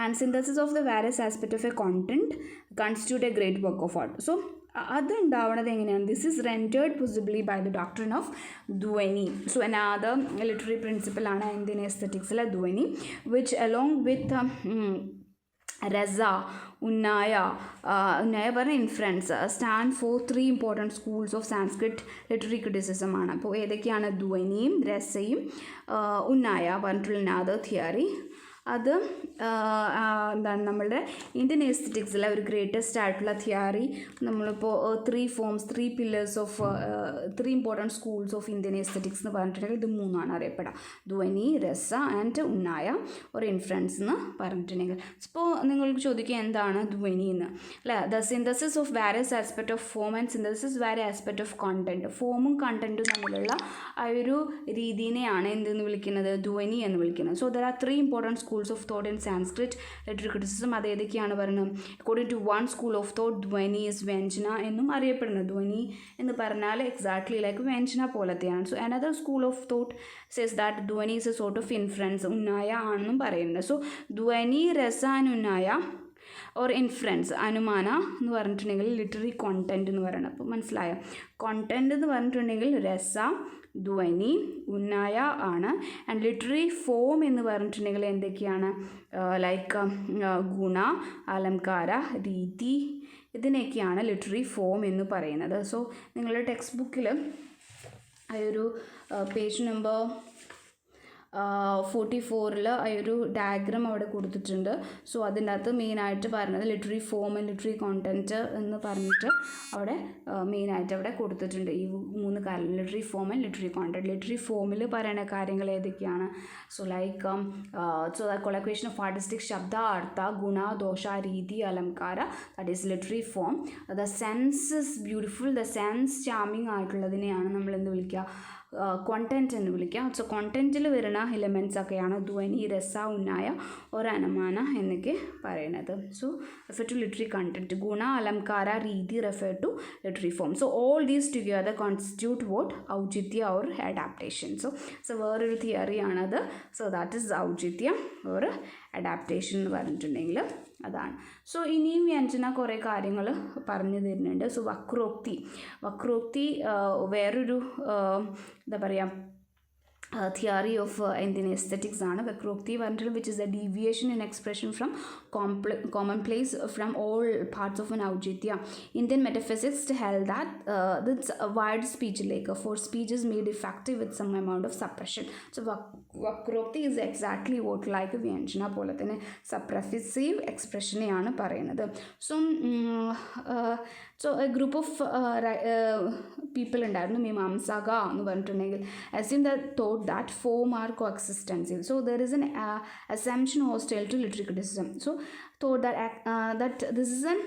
and synthesis of the various aspect of a content constitute a great work of art. So അത് ഉണ്ടാവുന്നത് എങ്ങനെയാണ്, this is rendered possibly by the doctrine of dhvani. So another literary പ്രിൻസിപ്പിളാണ് Indian എസ്തറ്റിക്സിലെ dhvani, which along with rasa, ഉന്നായ പറഞ്ഞ influence stand for 3 important schools of Sanskrit literary criticism ആണ്. അപ്പോൾ ഏതൊക്കെയാണ്, ധ്വനിയും രസയും ഉന്നായ പറഞ്ഞിട്ടുള്ള അനാദർ തിയറി. അത് എന്താണ് നമ്മളുടെ ഇന്ത്യൻ എസ്തറ്റിക്സിലെ ഒരു ഗ്രേറ്റസ്റ്റ് ആയിട്ടുള്ള തിയറി നമ്മളിപ്പോൾ 3 pillars of 3 important schools of Indian aesthetics എന്ന് പറഞ്ഞിട്ടുണ്ടെങ്കിൽ ഇത് 3 അറിയപ്പെടുക: ധ്വനി, രസ ആൻഡ് ഉന്നായ ഒരു ഇൻഫ്ലുവൻസ് എന്ന് പറഞ്ഞിട്ടുണ്ടെങ്കിൽ. ഇപ്പോൾ നിങ്ങൾക്ക് ചോദിക്കുക എന്താണ് ധ്വനി എന്ന് അല്ലേ? The synthesis of various aspect of form and synthesis various aspect of content. ഫോമും കണ്ടൻറ്റും തമ്മിലുള്ള ആ ഒരു രീതിനെയാണ് എന്തെന്ന് വിളിക്കുന്നത്? ധ്വനി എന്ന് വിളിക്കുന്നത്. So there are 3 important schools of thought in Sanskrit literary criticism. അത് ഏതൊക്കെയാണ് പറയുന്നത്? According to one school of thought, dhvani is vyanjana എന്നും അറിയപ്പെടുന്നത്. ധ്വനി എന്ന് പറഞ്ഞാൽ എക്സാക്ട്ലി ലൈക്ക് വ്യഞ്ജന പോലത്തെയാണ്. So another school of thought says that dhvani is a sort of inference, ഉന്നായ ആണെന്നും പറയുന്നത്. സോ ധ്വനി, രസ ആൻഡ് ഉന്നായ ഓർ ഇൻഫ്ലുവൻസ്, അനുമാന എന്ന് പറഞ്ഞിട്ടുണ്ടെങ്കിൽ ലിറ്റററി കോണ്ടൻറ്റ് എന്ന് പറയുന്നത്. അപ്പോൾ മനസ്സിലായോ? കോണ്ടൻറ്റ് എന്ന് പറഞ്ഞിട്ടുണ്ടെങ്കിൽ രസ, ധ്വനി, ഉന്നായ ആണ്. ആൻഡ് ലിറ്റററി ഫോം എന്ന് പറഞ്ഞിട്ടുണ്ടെങ്കിൽ എന്തൊക്കെയാണ്? ലൈക്ക് ഗുണ, അലങ്കാര, രീതി, ഇതിനൊക്കെയാണ് ലിറ്റററി ഫോം എന്ന് പറയുന്നത്. സോ നിങ്ങളുടെ ടെക്സ്റ്റ് ബുക്കിൽ ആ ഒരു പേജ് നമ്പർ 44 ആ ഒരു ഡയഗ്രാം അവിടെ കൊടുത്തിട്ടുണ്ട്. സോ അതിൻ്റെ അകത്ത് മെയിനായിട്ട് പറയുന്നത് literary form and literary content എന്ന് പറഞ്ഞിട്ട് അവിടെ മെയിനായിട്ട് അവിടെ കൊടുത്തിട്ടുണ്ട് ഈ 3 കാര്യം: literary form and literary content. Literary ഫോമിൽ പറയുന്ന കാര്യങ്ങൾ ഏതൊക്കെയാണ്? So like so the collocation of artistic shabda, artha, guna, dosha, riti, alankara, that is literary form. The sense is beautiful, the sense charming ആയിട്ടുള്ളതിനെയാണ് നമ്മൾ എന്ത് വിളിക്കുക? കോണ്ടൻറ്റ് എന്ന് വിളിക്കാം. സോ കോണ്ടൻറ്റിൽ വരുന്ന എലിമെൻറ്റ്സ് ഒക്കെയാണ് ധ്വനി, രസ, ഉന്നായ ഒരു അനുമാന എന്നൊക്കെ പറയുന്നത്. So refer to literary content. Guna, alankara, riti refer to literary form. So all these together constitute what? Auchitya or adaptation. So വേറൊരു തിയറിയാണത്. So that is auchitya or adaptation എന്ന് പറഞ്ഞിട്ടുണ്ടെങ്കിൽ അതാണ്. സോ ഇനിയും വ്യഞ്ജന കുറേ കാര്യങ്ങൾ പറഞ്ഞു തരുന്നുണ്ട്. സോ വക്രോക്തി വേറൊരു എന്താ പറയുക theory of Indian aesthetics ആണ്. വക്രോക്തി പറഞ്ഞിട്ടുള്ള which is a deviation in expression from commonplace from all parts of an ഔചിത്യ. Indian metaphysics held that this wide speech like for speech is made effective with some amount of suppression. So വക്രോക്തി is exactly what like വ്യഞ്ജന പോലെ തന്നെ suppressive എക്സ്പ്രഷനെയാണ് പറയുന്നത്. So a group of people ഉണ്ടായിരുന്നു, മീമാംസക എന്ന് പറഞ്ഞിട്ടുണ്ടെങ്കിൽ assume that thought that form are coexistensive. So there is an assumption hostile to literary criticism. So thought that this is an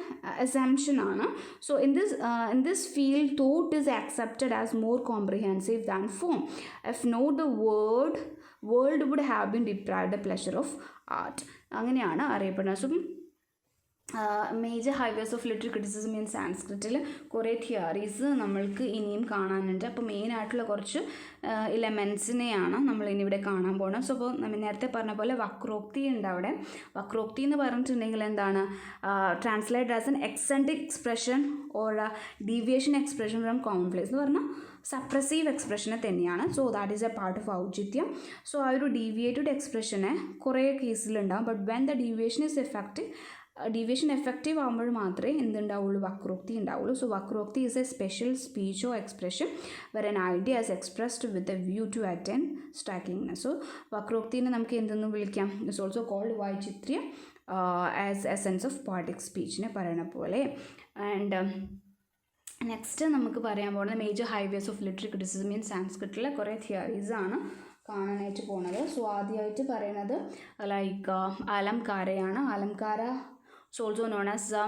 assumption ആണ്. So in this field thought is accepted as more comprehensive than form. If not, the world would have been deprived the pleasure of art. അങ്ങനെയാണ് അറിയപ്പെടുന്നത്. So major highways of literary criticism in സാൻസ്ക്രിറ്റിൽ കുറേ theories നമ്മൾക്ക് ഇനിയും കാണാനുണ്ട്. അപ്പോൾ മെയിനായിട്ടുള്ള കുറച്ച് എലമെൻസിനെയാണ് നമ്മൾ ഇനി ഇവിടെ കാണാൻ പോകുന്നത്. സോ അപ്പോൾ നമ്മൾ നേരത്തെ പറഞ്ഞ പോലെ വക്രോക്തി ഉണ്ട് അവിടെ. വക്രോക്തി എന്ന് പറഞ്ഞിട്ടുണ്ടെങ്കിൽ എന്താണ്? Translate as an eccentric expression or deviation expression from complex എന്ന് പറഞ്ഞാൽ സപ്രസീവ് എക്സ്പ്രഷനെ തന്നെയാണ്. So that is a part of auchityam. So ആ ഒരു ഡീവിയേറ്റഡ് എക്സ്പ്രഷനെ കുറേ കേസിലുണ്ടാകും. But when the deviation is deviation effective ആകുമ്പോൾ മാത്രമേ എന്തുണ്ടാവുള്ളൂ? വക്രോക്തി ഉണ്ടാവുള്ളൂ. So vakrokti is a special speech or expression where an idea is expressed with a view to attain strikingness. So വക്രോക്തിനെ നമുക്ക് എന്തെന്ന് വിളിക്കാം? It's also called vaichitryam as a sense of poetic സ്പീച്ചിനെ പറയണ പോലെ. ആൻഡ് നെക്സ്റ്റ് നമുക്ക് പറയാൻ പോകുന്നത് major highways of literary criticism in സാൻസ്ക്രിറ്റിലെ കുറേ തിയറീസാണ് കാണാനായിട്ട് പോകുന്നത്. സോ ആദ്യമായിട്ട് പറയുന്നത് ലൈക്ക് അലംകാരയാണ്. അലംകാര ഓൾസോ നോൺ ആസ്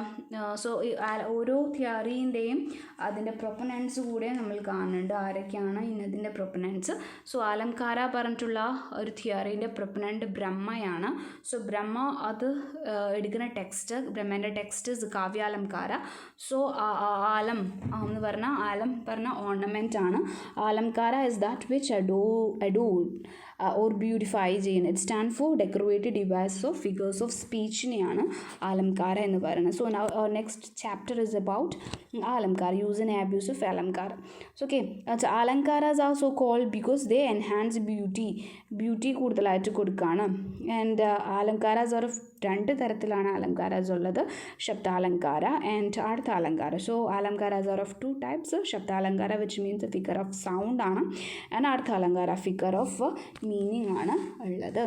ഓരോ തിയറീൻ്റെയും അതിൻ്റെ പ്രൊപ്പനൻസ് കൂടെ നമ്മൾ കാണുന്നുണ്ട്. ആരൊക്കെയാണ് ഇന്നതിൻ്റെ പ്രൊപ്പനൻസ്? സോ അലംകാര പറഞ്ഞിട്ടുള്ള ഒരു തിയറീൻ്റെ പ്രൊപ്പനൻറ്റ് ബ്രഹ്മയാണ്. സോ ബ്രഹ്മ അത് എടുക്കുന്ന ടെക്സ്റ്റ്, ബ്രഹ്മേൻ്റെ ടെക്സ്റ്റ് കാവ്യാലംകാര. സോ ആലം എന്ന് പറഞ്ഞ ഓർണമെൻ്റ് ആണ്. Alankara is that which adorned or beautify ചെയ്യുന്നത്. It stand for decorated devices of figures of സ്പീച്ചിനെയാണ് അലംകാര എന്ന് പറയുന്നത്. So next chapter is about alankara, use and abuse of alankara. So okay, alankaras are so called because they enhance beauty കൂടുതലായിട്ട് കൊടുക്കുകയാണ്. And alankaras are 2 തരത്തിലാണ് അലങ്കാരാസ് ഉള്ളത്: shabdalankara and arthalankara. So alankaras R of 2 types. Shabdalankara which means figure of sound ആണ്, and arthalankara figure of meaning ആണ് ഉള്ളത്.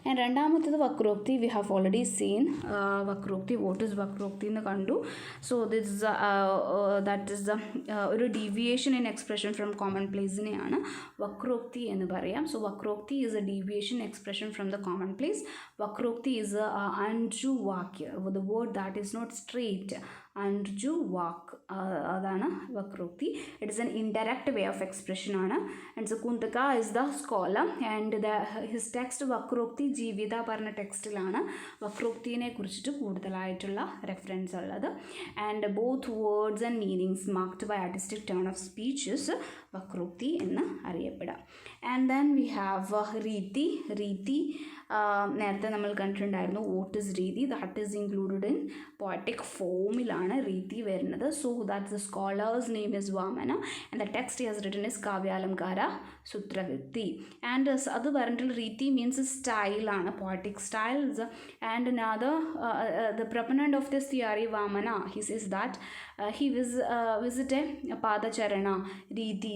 And രണ്ടാമത്തത് വക്രോക്തി we have already seen. വക്രോക്തി, what is വക്രോക്തി എന്ന് കണ്ടു. So this is that is ഒരു deviation in expression from common പ്ലേസിനെയാണ് വക്രോക്തി എന്ന് പറയാം. So വക്രോക്തി is a deviation expression from the common place. വക്രോക്തി is a untrue വാക്യ, the word that is not straight, untrue വാക്ക്, അതാണ് vakrokti. It is an indirect way of expression ആണ്. And so Kuntaka is the scholar and his text vakrokti jivita പറഞ്ഞ ടെക്സ്റ്റിലാണ് വക്രോക്തിനെ കുറിച്ചിട്ട് കൂടുതലായിട്ടുള്ള reference ഉള്ളത്. And both words and meanings marked by artistic turn of speeches vakrokti എന്ന് അറിയപ്പെടാം. And then we have riti. Riti നേരത്തെ നമ്മൾ കണ്ടിട്ടുണ്ടായിരുന്നു. What is riti, that is included in poetic ഫോമിലാണ് രീതി വരുന്നത്. So that the scholars name is Vamana and the text has written is Kavyalankara Sutravritti. And അത് പറഞ്ഞിട്ടുള്ള riti means സ്റ്റൈലാണ്, poetic styles. And the proponent of this theory, Vamana, he says that he visited Padacharana Riti.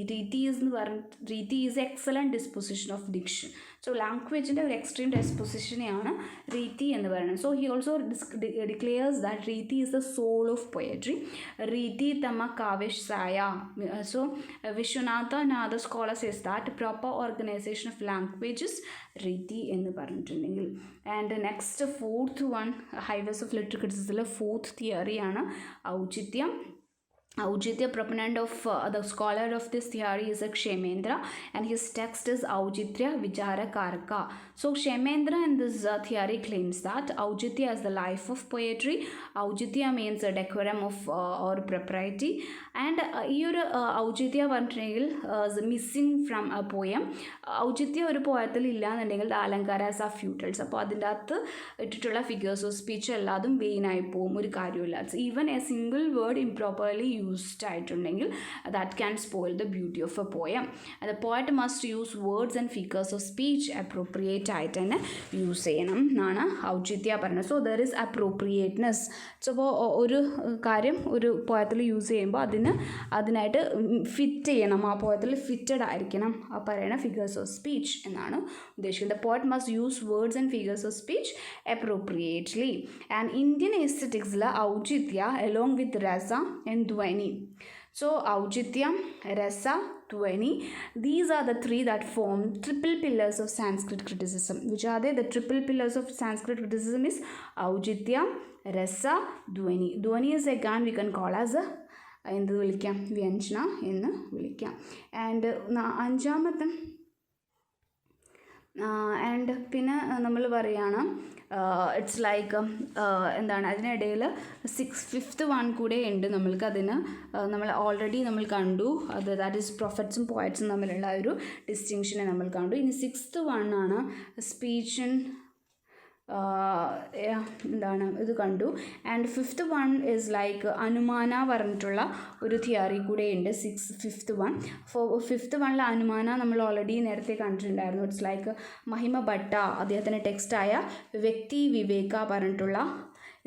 Riti is excellent disposition of diction. So language-ന്റെ ഒരു extreme ഡിസ്പൊസിഷനെയാണ് രീതി എന്ന് പറയുന്നത്. So he also declares that riti is the soul of poetry. Riti തമ കാവ്യസായ. So Vishwanatha scholar says that proper organisation of languages riti എന്ന് പറഞ്ഞിട്ടുണ്ടെങ്കിൽ. And next fourth one, highways of literary ക്രിറ്റിസിസത്തിലെ ഫോർത്ത് തിയറിയാണ് auchityam. Aujitya, proponent of the scholar of this theory is a Kshemendra, and his text is Aujitya Vichara Karka. So Kshemendra in this theory claims that Aujitya is the life of poetry. Aujitya means a decorum of or propriety, and ഈ ഒരു ഔചിത്യ പറഞ്ഞിട്ടുണ്ടെങ്കിൽ missing from A poem. ഔചിത്യം ഒരു പോയത്തിൽ ഇല്ല എന്നുണ്ടെങ്കിൽ the അലങ്കാരാസ് R ഫ്യൂട്ടൽസ്. അപ്പോൾ അതിൻ്റെ അകത്ത് ഇട്ടിട്ടുള്ള ഫിഗേഴ്സ് ഓഫ് സ്പീച്ച് എല്ലാതും വെയിനായി പോവും, ഒരു കാര്യമില്ല. Even a single word improperly used ആയിട്ടുണ്ടെങ്കിൽ that can spoil the beauty of a poem. The poet must use words and figures of speech appropriate ആയിട്ട് തന്നെ യൂസ് ചെയ്യണം എന്നാണ് ഔചിത്യ പറയുന്നത്. So there is appropriateness. So അപ്പോൾ ഒരു കാര്യം ഒരു പോയത്തിൽ യൂസ് ചെയ്യുമ്പോൾ അതിനായിട്ട് ഫിറ്റ് ചെയ്യണം, ആ പോയത്തിൽ ഫിറ്റഡ് ആയിരിക്കണം ആ പറയുന്ന ഫിഗേഴ്സ് ഓഫ് സ്പീച്ച് എന്നാണ് ഉദ്ദേശിക്കുന്നത്. The poet must use words and figures of speech appropriately. And Indian എസ്തറ്റിക്സിൽ auchitya along with rasa and Dhwani. So Aujitya, Rasa, Dhwani, these are the three that form triple pillars of Sanskrit criticism. Which are they? The triple pillars of Sanskrit criticism is Aujitya, Rasa, Dhwani. Dhwani is again we can call as a എന്ത് വിളിക്കാം, വ്യഞ്ജന എന്ന് വിളിക്കാം. And അഞ്ചാമത്തെ and പിന്നെ നമ്മൾ പറയുകയാണ് it's like എന്താണ് അതിനിടയിൽ ഫിഫ്ത്ത് വൺ കൂടെ ഉണ്ട് നമ്മൾക്ക്. അതിന് നമ്മൾ ഓൾറെഡി നമ്മൾ കണ്ടു, അത് ദാറ്റ് ഈസ് പ്രൊഫറ്റ്സും പോയറ്റ്സും തമ്മിലുള്ള ഒരു ഡിസ്റ്റിങ്ഷനെ നമ്മൾ കണ്ടു. ഇനി സിക്സ്ത് വൺ ആണ് സ്പീച്ച് ആൻഡ് എന്താണ് ഇത് കണ്ടു. And fifth one is like anumana പറഞ്ഞിട്ടുള്ള ഒരു തിയറി കൂടെ ഉണ്ട്. Fifth one. ഫിഫ്ത്ത് വണ്ണിൽ അനുമാന നമ്മൾ ഓൾറെഡി നേരത്തെ കണ്ടിട്ടുണ്ടായിരുന്നു. ഇറ്റ്സ് ലൈക്ക് മഹിമ ഭട്ട അദ്ദേഹത്തിൻ്റെ ടെക്സ്റ്റായ വ്യക്തി വിവേക പറഞ്ഞിട്ടുള്ള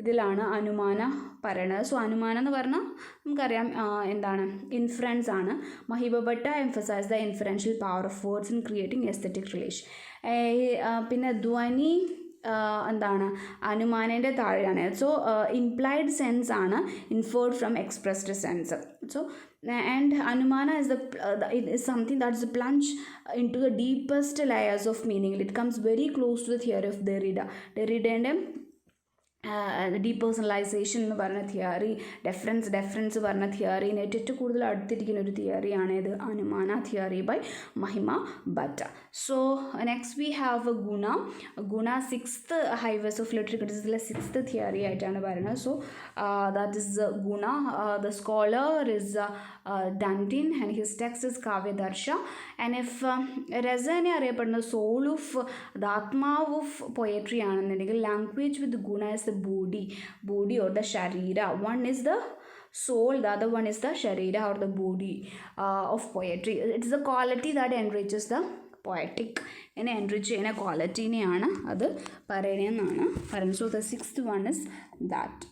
ഇതിലാണ് അനുമാന പറയണത്. സോ അനുമാനം എന്ന് പറഞ്ഞാൽ നമുക്കറിയാം എന്താണ്, ഇൻഫറൻസ് ആണ്. Mahima Bhatta emphasise the inferential power of words in creating aesthetic relation. പിന്നെ ധ്വനി എന്താണ് അനുമാനേൻ്റെ താഴെയാണ്. സോ ഇംപ്ലൈഡ് സെൻസ് ആണ് inferred from expressed sense. So and anumana is it is something that is a plunge into the deepest layers of meaning. It comes very close to the theory of Derridaൻ്റെ depersonalisation എന്ന് പറഞ്ഞ theory, deferens പറഞ്ഞ തിയറിനെ ഏറ്റവും കൂടുതൽ അടുത്തിരിക്കുന്ന ഒരു തിയറിയാണ് ഇത് അനുമാന theory by Mahima Bhatta. So next we have guna sixth highways of literary ക്രിറ്റിസിസത്തിലെ സിക്സ്ത് തിയറി ആയിട്ടാണ് പറയുന്നത്. So that is guna. The scholar is Dandin and his text is Kavyadarsha. And if രസനെ അറിയപ്പെടുന്ന സോൾ ഓഫ് ദ ആത്മാവ് ഓഫ് പൊയട്രി ആണെന്നുണ്ടെങ്കിൽ language with guna is the body or the sharira. One is the soul, the other one is the sharira or the body of poetry. It's the quality that enriches the poetic. എന്നെ enrich ചെയ്യുന്ന ക്വാളിറ്റീനെയാണ് അത് പറയുന്നതെന്നാണ് പറയുന്നത്. So the sixth one is that.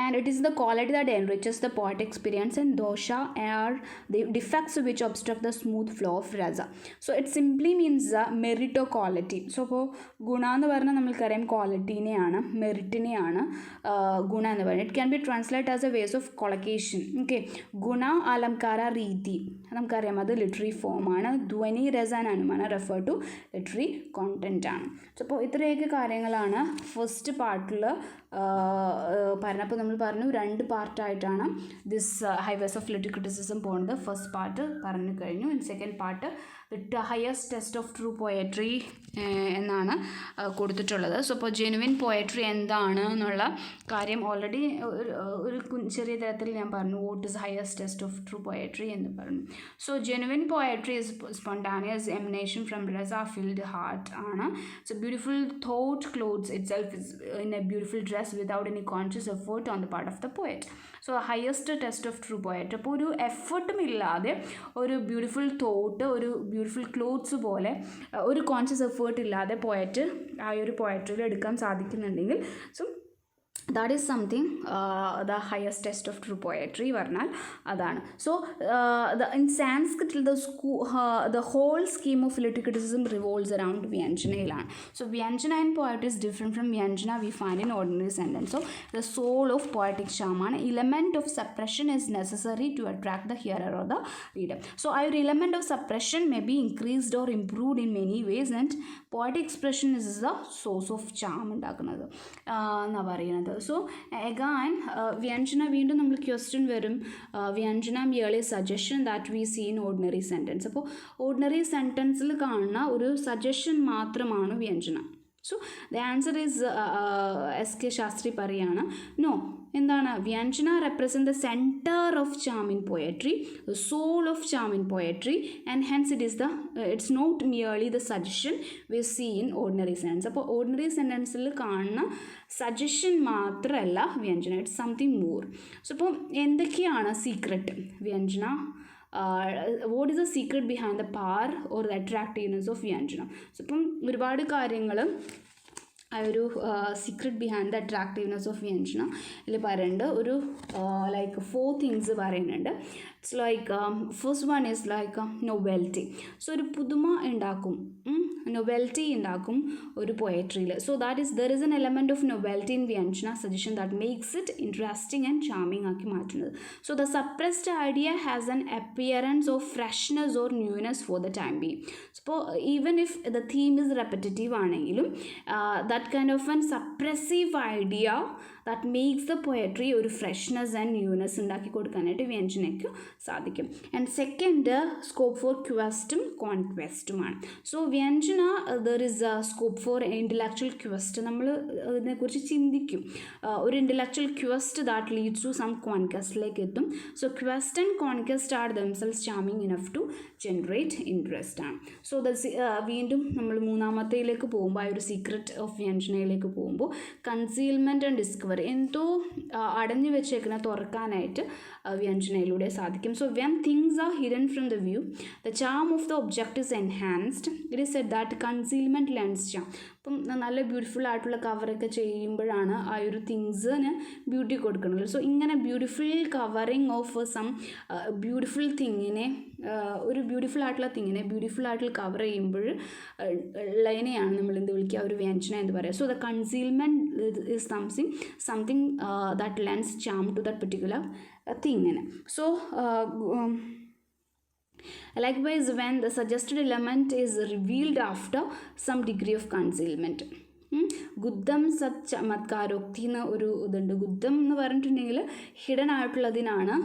and it is the quality that enriches the poetic experience, and dosha are the defects which obstruct the smooth flow of rasa. So it simply means merit or quality. So ഇപ്പോൾ ഗുണ എന്ന് പറഞ്ഞാൽ നമ്മൾക്കറിയാം ക്വാളിറ്റീനെയാണ്, മെറിറ്റിനെയാണ് ഗുണ എന്ന് പറയുന്നത്. It can be translate as a ways of collocation. Okay, guna alankara riti നമുക്കറിയാം, അത് literary ഫോമാണ്. Dhvani rasa and anumana refer to literary content ആണ്. സോ അപ്പോൾ ഇത്രയൊക്കെ കാര്യങ്ങളാണ് ഫസ്റ്റ് പാർട്ടിൽ പറഞ്ഞപ്പോൾ നമ്മൾ പറഞ്ഞു 2 പാർട്ടായിട്ടാണ് this highways of literary criticism പോകുന്നത്. ഫസ്റ്റ് പാർട്ട് പറഞ്ഞു കഴിഞ്ഞു. In second part the highest test of true poetry എന്നാണ് കൊടുത്തിട്ടുള്ളത്. സോ അപ്പോൾ ജെനുവിൻ പോയട്രി എന്താണ് എന്നുള്ള കാര്യം ഓൾറെഡി ഒരു ചെറിയ തരത്തിൽ ഞാൻ പറഞ്ഞു. What is highest test of true poetry എന്ന് പറഞ്ഞു. So genuine poetry is spontaneous emanation from rasa filled heart ആണ്. So beautiful thought clothes itself is in a beautiful dress without any conscious effort on the part of the poet. So highest test of true poet. അപ്പോൾ ഒരു എഫേർട്ടും ഇല്ലാതെ ഒരു beautiful thought, ഒരു beautiful clothes പോലെ ഒരു conscious effort ഇല്ലാതെ poet ആ ഒരു പോയട്രിയിൽ എടുക്കാൻ സാധിക്കുന്നുണ്ടെങ്കിൽ so that is something the highest test of true poetry പറഞ്ഞാൽ അതാണ്. So in Sanskrit the whole scheme of literary criticism revolves around vyanjanaiലാണ്. So vyanjana in poetry is different from vyanjana we find in ordinary sentence. So the soul of poetic charm ആണ്. Element of suppression is necessary to attract the hearer or the reader. So our element of suppression may be increased or improved in many ways, and poetic expression is the source of charm ഉണ്ടാക്കുന്നത് എന്നാണ് പറയുന്നത്. So again വ്യഞ്ജന വീണ്ടും നമ്മൾ question വരും. Vyanjana merely suggestion that we see in ordinary sentence. അപ്പോൾ ordinary സെൻറ്റൻസിൽ കാണുന്ന ഒരു സജഷൻ മാത്രമാണ് vyanjana. So the answer is S K Shastri പറയാണ് നോ. എന്താണ് vyanjana represent the centre of charm in poetry, the soul of charm in poetry, and hence it's not merely the suggestion we see in ordinary sentence. അപ്പോൾ ordinary സെൻറ്റൻസിൽ കാണുന്ന suggestion മാത്രമല്ല vyanjana, it's something more. So അപ്പോൾ എന്തൊക്കെയാണ് secret വ്യഞ്ജന? what is the secret behind the power or the attractiveness of vyanjanam? So ഇപ്പം ഒരുപാട് കാര്യങ്ങൾ ആ ഒരു secret behind the attractiveness of vyanjana ഇതിൽ പറയുന്നുണ്ട്. ഒരു ലൈക്ക് 4 തിങ്സ് പറയുന്നുണ്ട്. It's like first one is like novelty. So ഒരു പുതുമ ഉണ്ടാക്കും, നൊവെൽറ്റി ഉണ്ടാക്കും ഒരു പോയട്രിയിൽ. So that is there is an element of novelty in vyanjana suggestion that makes it interesting and charming ആക്കി മാറ്റുന്നത്. So the suppressed idea has an appearance of freshness or newness four the time being. അപ്പോൾ even if the theme is repetitive ആണെങ്കിലും that kind of an suppressive idea that makes the poetry ഒരു freshness and newness ഉണ്ടാക്കി കൊടുക്കാനായിട്ട് വ്യഞ്ജനയ്ക്ക് സാധിക്കും. And second scope for ക്വസ്റ്റും കോൺക്വസ്റ്റുമാണ്. So vyanjana there is a scope for intellectual quest. നമ്മൾ ഇതിനെക്കുറിച്ച് ചിന്തിക്കും. ഒരു intellectual quest that leads to some കോൺക്വസ്റ്റിലേക്ക് എത്തും. So quest and conquest are damsels charming enough to generate interest ആണ്. സോ വീണ്ടും നമ്മൾ മൂന്നാമത്തേലേക്ക് പോകുമ്പോൾ ആ ഒരു സീക്രട്ട് ഓഫ് വ്യഞ്ജനയിലേക്ക് പോകുമ്പോൾ കൺസീൽമെൻറ്റ് ആൻഡ് ഡിസ്കവറി എന്തോ അടഞ്ഞു വെച്ചേക്കുന്ന തുറക്കാനായിട്ട് വ്യഞ്ജനയിലൂടെ സാധിക്കും. So when things are hidden from the view the charm of the object is enhanced. It is said that concealment lends charm. അപ്പം നല്ല ബ്യൂട്ടിഫുൾ ആയിട്ടുള്ള കവറൊക്കെ ചെയ്യുമ്പോഴാണ് ആ ഒരു തിങ്സിന് ബ്യൂട്ടി കൊടുക്കുന്നത്. സോ ഇങ്ങനെ beautiful covering of some beautiful തിങ്ങിനെ, ഒരു ബ്യൂട്ടിഫുൾ ആയിട്ടുള്ള തിങ്ങിനെ ബ്യൂട്ടിഫുൾ ആയിട്ടുള്ള കവർ ചെയ്യുമ്പോൾ ഉള്ളതിനെയാണ് നമ്മൾ എന്ത് വിളിക്കുക, ഒരു വ്യഞ്ജന എന്ന് പറയുക. So the concealment is something that lends charm to that particular തിങ്ങിന്. സോ likewise when the suggested element is revealed after some degree of concealment. ഗുദ്ധം സത് ചമത്കാരോക്തി എന്ന് ഒരു ഇതുണ്ട്. ഗുദ്ധം എന്ന് പറഞ്ഞിട്ടുണ്ടെങ്കിൽ ഹിഡൻ ആയിട്ടുള്ളതിനാണ്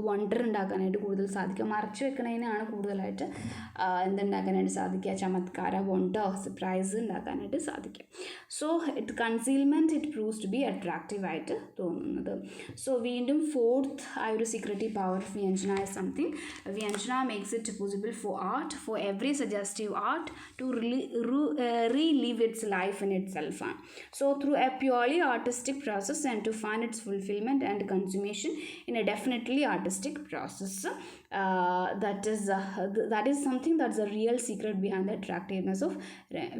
വണ്ടർ ഉണ്ടാക്കാനായിട്ട് കൂടുതൽ സാധിക്കുക, മറച്ചു വെക്കുന്നതിനാണ് കൂടുതലായിട്ട് എന്തുണ്ടാക്കാനായിട്ട് സാധിക്കുക, ചമത്കാര, വണ്ടർ, സർപ്രൈസ് ഉണ്ടാക്കാനായിട്ട് സാധിക്കുക. So it concealment it proves to be attractive ആയിട്ട് തോന്നുന്നത്. സോ വീണ്ടും ഫോർത്ത് ആ ഒരു secretive power of vyanjana is something vyanjana makes it possible for art, for every suggestive art to relive its life in itself. itself. So through a purely artistic process and to find its fulfillment and consummation in a definitely artistic process, that is something that's a real secret behind the attractiveness of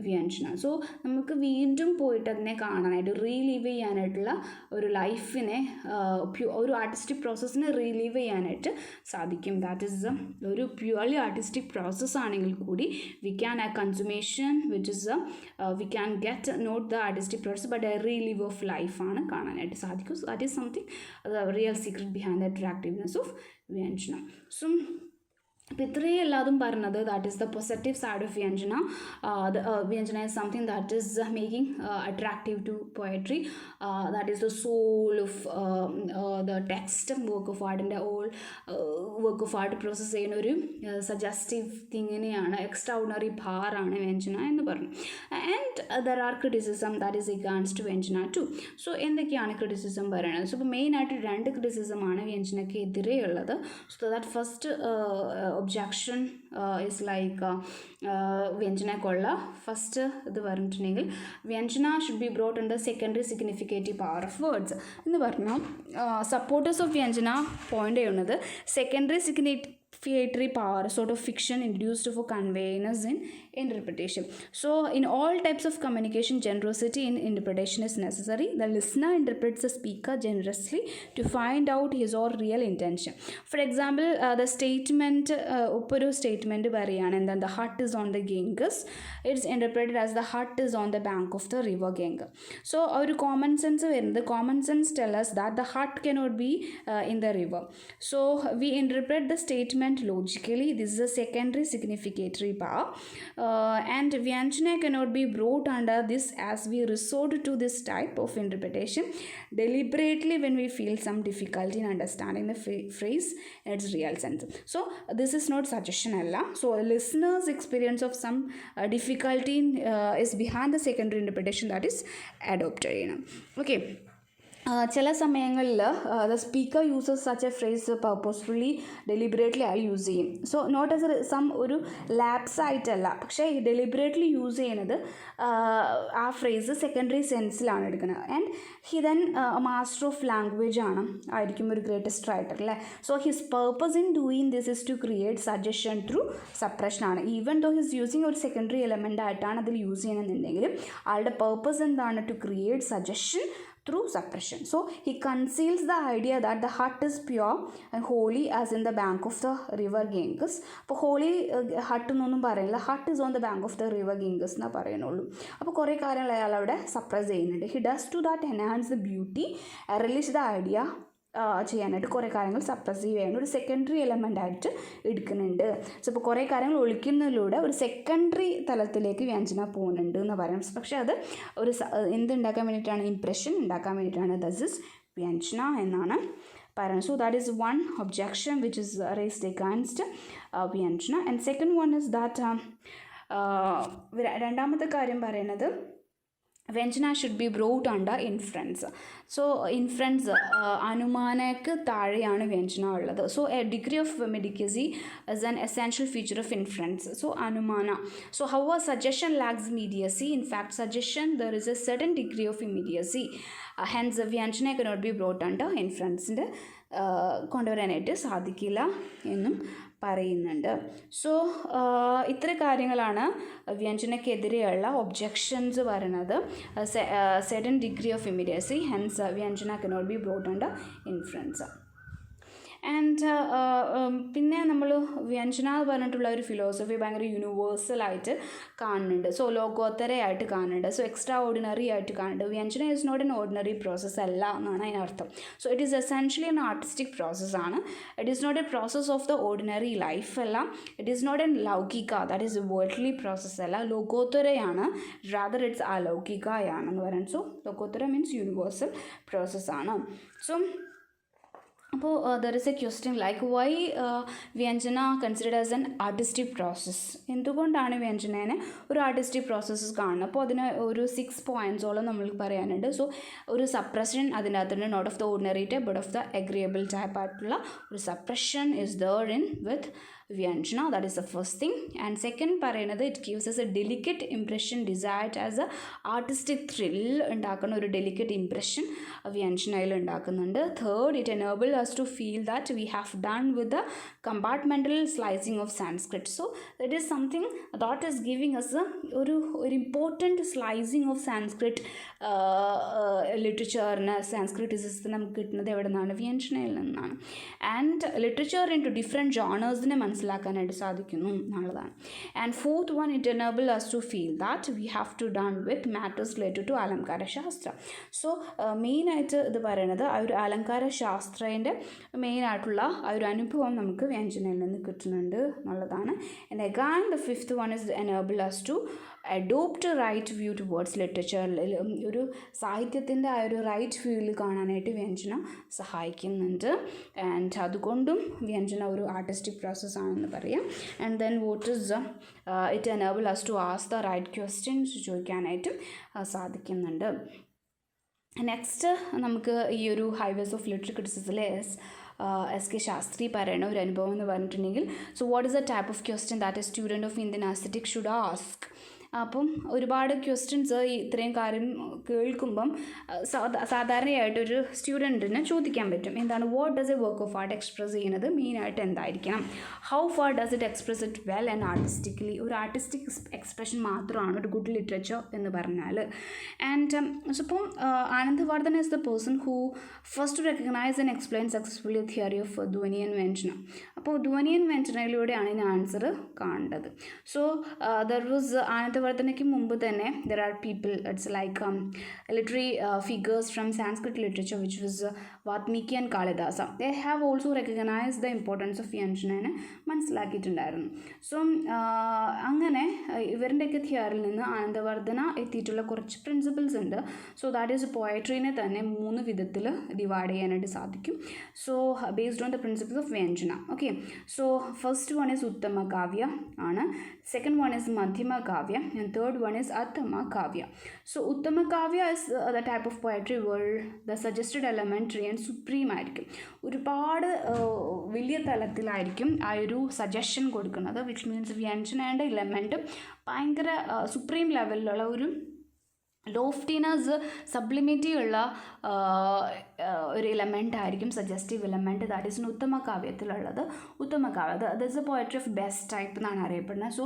vyanjana. So നമുക്ക് വീണ്ടും പോയിട്ട് അതിനെ കാണാനായിട്ട് relieve ചെയ്യാനായിട്ടുള്ള ഒരു ലൈഫിനെ ഒരു artistic പ്രോസസ്സിനെ relive ചെയ്യാനായിട്ട് സാധിക്കും. ദാറ്റ് ഈസ് ഒരു പ്യുവർലി ആർട്ടിസ്റ്റിക് പ്രോസസ്സ് ആണെങ്കിൽ കൂടി വി ക്യാൻ ആ consumption which is we can get not the artistic process but a relive of ലൈഫാണ് കാണാനായിട്ട് സാധിക്കും. So that is something real secret behind the attractiveness of vyanjana. So അപ്പോൾ ഇത്രയും എല്ലാതും പറഞ്ഞത് that is the positive side of vyanjana. Vyanjana is something that is making attractive to poetry. That is the soul of the text work of ആർട്ടിൻ്റെ all work of art process ചെയ്യുന്ന ഒരു suggestive തിങ്ങിനെയാണ്, extraordinary ഭാറാണ് വ്യഞ്ജന എന്ന് പറഞ്ഞു. And there are criticism that is against vyanjana too. So എന്തൊക്കെയാണ് criticism പറയുന്നത്? സോ ഇപ്പോൾ മെയിനായിട്ട് 2 ക്രിറ്റിസിസമാണ് വ്യഞ്ജനയ്ക്ക് എതിരെയുള്ളത്. So that first objection is like വ്യഞ്ജനക്കുള്ള ഫസ്റ്റ് ഇത് പറഞ്ഞിട്ടുണ്ടെങ്കിൽ vyanjana should be brought in the secondary significative power of words എന്ന് പറഞ്ഞാൽ സപ്പോർട്ടേഴ്സ് ഓഫ് വ്യഞ്ജന പോയിന്റ് ചെയ്യുന്നത് secondary significatory power sort of fiction introduced for conveyance in interpretation. So in all types of communication, generosity in interpretation is necessary. The listener interprets the speaker generously to find out his or real intention. For example, the statement ഒരു statement പറയുകയാണ് എന്താണ്, the hut is on the Ganges. It's interpreted as the hut is on the bank of the river Ganges. So ഒരു common sense വരുന്നത്, common sense tell us that the hut cannot be in the river. So we interpret the statement logically. This is a secondary significatory power. And Vyanjana cannot be brought under this as we resort to this type of interpretation deliberately when we feel some difficulty in understanding the phrase in its real sense. So this is not suggestion alla. So a listener's experience of some difficulty is behind the secondary interpretation that is adopted. Okay. ചില സമയങ്ങളിൽ the speaker uses such A phrase purposefully deliberately അയാൾ use ചെയ്യും. So not as ഒരു lapse ആയിട്ടല്ല, പക്ഷേ deliberately use ചെയ്യുന്നത് ആ phrase secondary സെൻസിലാണ് എടുക്കുന്നത്. And he then master of language ആയിരിക്കും ഒരു ഗ്രേറ്റസ്റ്റ് റൈറ്റർ അല്ലേ. So his purpose in doing this is to create suggestion through suppression ആണ്. ഈവൻ ദോ ഹിസ് യൂസിങ് ഒരു സെക്കൻഡറി എലമെൻ്റ് ആയിട്ടാണ് അതിൽ യൂസ് ചെയ്യണമെന്നുണ്ടെങ്കിലും ആളുടെ പർപ്പസ് എന്താണ്? To create suggestion through suppression. So he conceals the idea that the hut is pure and holy as in the bank of the river Ganges. അപ്പോൾ holy hut എന്നൊന്നും പറയില്ല, hut is on the bank of the river Ganges എന്നാ പറയുന്നുള്ളൂ. അപ്പോൾ കുറേ കാര്യങ്ങൾ അയാൾ അവിടെ സപ്രസ് ചെയ്യുന്നുണ്ട്. He does to that enhance the beauty, release the idea ചെയ്യാനായിട്ട് കുറേ കാര്യങ്ങൾ സപ്രസീവ് ചെയ്യാൻ ഒരു സെക്കൻഡറി എലമെൻ്റ് ആയിട്ട് എടുക്കുന്നുണ്ട്. സോ ഇപ്പോൾ കുറേ കാര്യങ്ങൾ ഒളിക്കുന്നതിലൂടെ ഒരു സെക്കൻഡറി തലത്തിലേക്ക് വ്യഞ്ജന പോകുന്നുണ്ട് എന്ന് പറയാം. പക്ഷേ അത് ഒരു എന്തുണ്ടാക്കാൻ വേണ്ടിയിട്ടാണ്? ഇംപ്രഷൻ ഉണ്ടാക്കാൻ വേണ്ടിയിട്ടാണ്. ദസ് ഇസ് വ്യഞ്ജന എന്നാണ് പറയുന്നത്. So that is one objection which is raised against vyanjana. And second one is that രണ്ടാമത്തെ കാര്യം പറയുന്നത് vyanjana should be brought under influence. So influence അനുമാനക്ക് താഴെയാണ് വ്യഞ്ജന ഉള്ളത്. So a degree of mediacy is an essential feature of influence. So anumana. So how a suggestion lacks immediacy. In fact suggestion there is a certain degree of immediacy. Hence vyanjana cannot be brought under ഇൻഫ്ലുവൻസിൻ്റെ കൊണ്ടുവരാനായിട്ട് സാധിക്കില്ല എന്നും പറയുന്നുണ്ട്. So ഇത്ര കാര്യങ്ങളാണ് വ്യഞ്ജനക്കെതിരെയുള്ള objections പറയുന്നത്. Certain degree of immediacy, hence vyanjana cannot be brought under influence. And പിന്നെ നമ്മൾ വ്യഞ്ജന എന്ന് പറഞ്ഞിട്ടുള്ള ഒരു ഫിലോസഫി ഭയങ്കര യൂണിവേഴ്സലായിട്ട് കാണുന്നുണ്ട്. സോ ലോകോത്തരയായിട്ട് കാണുന്നുണ്ട്. സോ എക്സ്ട്രാ ഓർഡിനറി ആയിട്ട് കാണുന്നുണ്ട്. Vyanjana is not an ordinary process അല്ല എന്നാണ് അതിനർത്ഥം. So it is essentially an artistic പ്രോസസ്സാണ്. It is not a process of the ordinary life അല്ല. It is not an laukika, that is worldly process അല്ല. ലോകോത്തരയാണ്, rather it's അലൗകികയാണെന്ന് പറയാൻ. സോ ലോകോത്തര മീൻസ് യൂണിവേഴ്സൽ പ്രോസസ്സാണ്. സോ അപ്പോൾ there is a question like why vyanjana considered as an artistic process. എന്തുകൊണ്ടാണ് വ്യഞ്ജനേനെ ഒരു ആർട്ടിസ്റ്റിക് പ്രോസസ്സ് കാണുന്നത്? അപ്പോൾ അതിന് ഒരു 6 പോയിൻറ്റ്സോളം നമ്മൾ പറയാനുണ്ട്. സോ ഒരു സപ്രഷൻ അതിനകത്തുണ്ട്, not of the ordinary type but of the agreeable type ആയിട്ടുള്ള ഒരു suppression is there in with Vyanjana. That is the first thing. And second പറയുന്നത് it gives us a delicate impression desired as a artistic thrill ഉണ്ടാക്കുന്ന ഒരു delicate impression വ്യഞ്ജനയിൽ ഉണ്ടാക്കുന്നുണ്ട്. Third, it enables us to feel that we have done with the compartmental slicing of Sanskrit. So that is something that is giving us ഒരു important slicing of Sanskrit ലിറ്ററേച്ചറിന് സാൻസ്ക്രിറ്റിസത്തിന് നമുക്ക് കിട്ടുന്നത് എവിടെ നിന്നാണ്? വ്യഞ്ജനയിൽ നിന്നാണ്. And literature in to different ജോണേഴ്സിനെ മനസ്സിലാക്കാനായിട്ട് സാധിക്കുന്നു എന്നുള്ളതാണ്. And fourth one, it enable us to feel that we have to done with matters related to alankara shastra. So മെയിനായിട്ട് ഇത് പറയണത് ആ ഒരു അലങ്കാര ശാസ്ത്രേൻ്റെ മെയിനായിട്ടുള്ള ആ ഒരു അനുഭവം നമുക്ക് വ്യഞ്ജനയിൽ നിന്ന് കിട്ടുന്നുണ്ട് എന്നുള്ളതാണ്. And again the fifth one is enable us to adopt right view towards ലിറ്ററേച്ചറിൽ ഒരു സാഹിത്യത്തിൻ്റെ ആ ഒരു റൈറ്റ് വ്യൂവിൽ കാണാനായിട്ട് വ്യഞ്ജന സഹായിക്കുന്നുണ്ട്. ആൻഡ് അതുകൊണ്ടും വ്യഞ്ജന ഒരു ആർട്ടിസ്റ്റിക് പ്രോസസ്സാണെന്ന് പറയാം. And then what is it enable us to ask the right questions ചോദിക്കാനായിട്ടും സാധിക്കുന്നുണ്ട്. നെക്സ്റ്റ് നമുക്ക് ഈ ഒരു ഹൈവേസ് ഓഫ് ലിറ്റററി ക്രിറ്റിസിസത്തിലെ എസ് കെ ശാസ്ത്രി പറയണ ഒരു അനുഭവം എന്ന് പറഞ്ഞിട്ടുണ്ടെങ്കിൽ, so what is the type of question that a student of Indian aesthetic should ask. അപ്പം ഒരുപാട് ക്വസ്റ്റ്യൻസ് ഇത്രയും കാര്യം കേൾക്കുമ്പം സാധാരണയായിട്ടൊരു സ്റ്റുഡൻറ്റിന് ചോദിക്കാൻ പറ്റും. എന്താണ് what does a work of art express ചെയ്യുന്നത് മെയിനായിട്ട് എന്തായിരിക്കണം? How far does it express it well and artistically? ഒരു ആർട്ടിസ്റ്റിക് എക്സ്പ്രഷൻ മാത്രമാണ് ഒരു ഗുഡ് ലിറ്ററേച്ചർ എന്ന് പറഞ്ഞാൽ. ആൻഡ് ഇപ്പം Anandavardhan is the person who first recognise and explain successfully theory of dhvani and vyanjana. അപ്പോൾ ധ്വനി ആൻഡ് വ്യഞ്ജനയിലൂടെയാണ് ഇതിന് ആൻസർ കാണേണ്ടത്. സോ ദർ വാസ് ആനന്ദവർദ്ധനയ്ക്ക് മുമ്പ് തന്നെ there are people, it's like literary figures from Sanskrit literature which was Valmiki and Kalidasa. They have also recognise the importance of വ്യഞ്ജനനെ മനസ്സിലാക്കിയിട്ടുണ്ടായിരുന്നു. So അങ്ങനെ ഇവരുടെയൊക്കെ തിയറിയിൽ നിന്ന് ആനന്ദവർദ്ധന എത്തിയിട്ടുള്ള കുറച്ച് പ്രിൻസിപ്പിൾസ് ഉണ്ട്. സോ ദാറ്റ് ഈസ് പോയട്രീനെ തന്നെ 3 വിധത്തിൽ ഡിവൈഡ് ചെയ്യാനായിട്ട് സാധിക്കും. So based on the principles of vyanjana. Okay, so first one is uttama kavya ആണ്, സെക്കൻഡ് വൺ ഈസ് മധ്യമ Kavya, and third one is Athama Kavya. So Uttama Kavya is the type of poetry where the suggested elementary and supreme ആയിരിക്കും. ഒരുപാട് വലിയ തലത്തിലായിരിക്കും ആ ഒരു suggestion കൊടുക്കുന്നത്, which means വ്യഞ്ജനയുടെ element ഭയങ്കര supreme ലെവലിലുള്ള ഒരു ലോഫ്റ്റിനെസ് സബ്ലിമിറ്റി ഉള്ള ഒരു എലമെൻ്റ് ആയിരിക്കും, സജസ്റ്റീവ് എലമെൻറ്റ്. ദാറ്റ് ഈസ് ഉത്തമ കാവ്യത്തിലുള്ളത്. ഉത്തമ Kavya that is A poetry of best type എന്നാണ് അറിയപ്പെടുന്നത്. സോ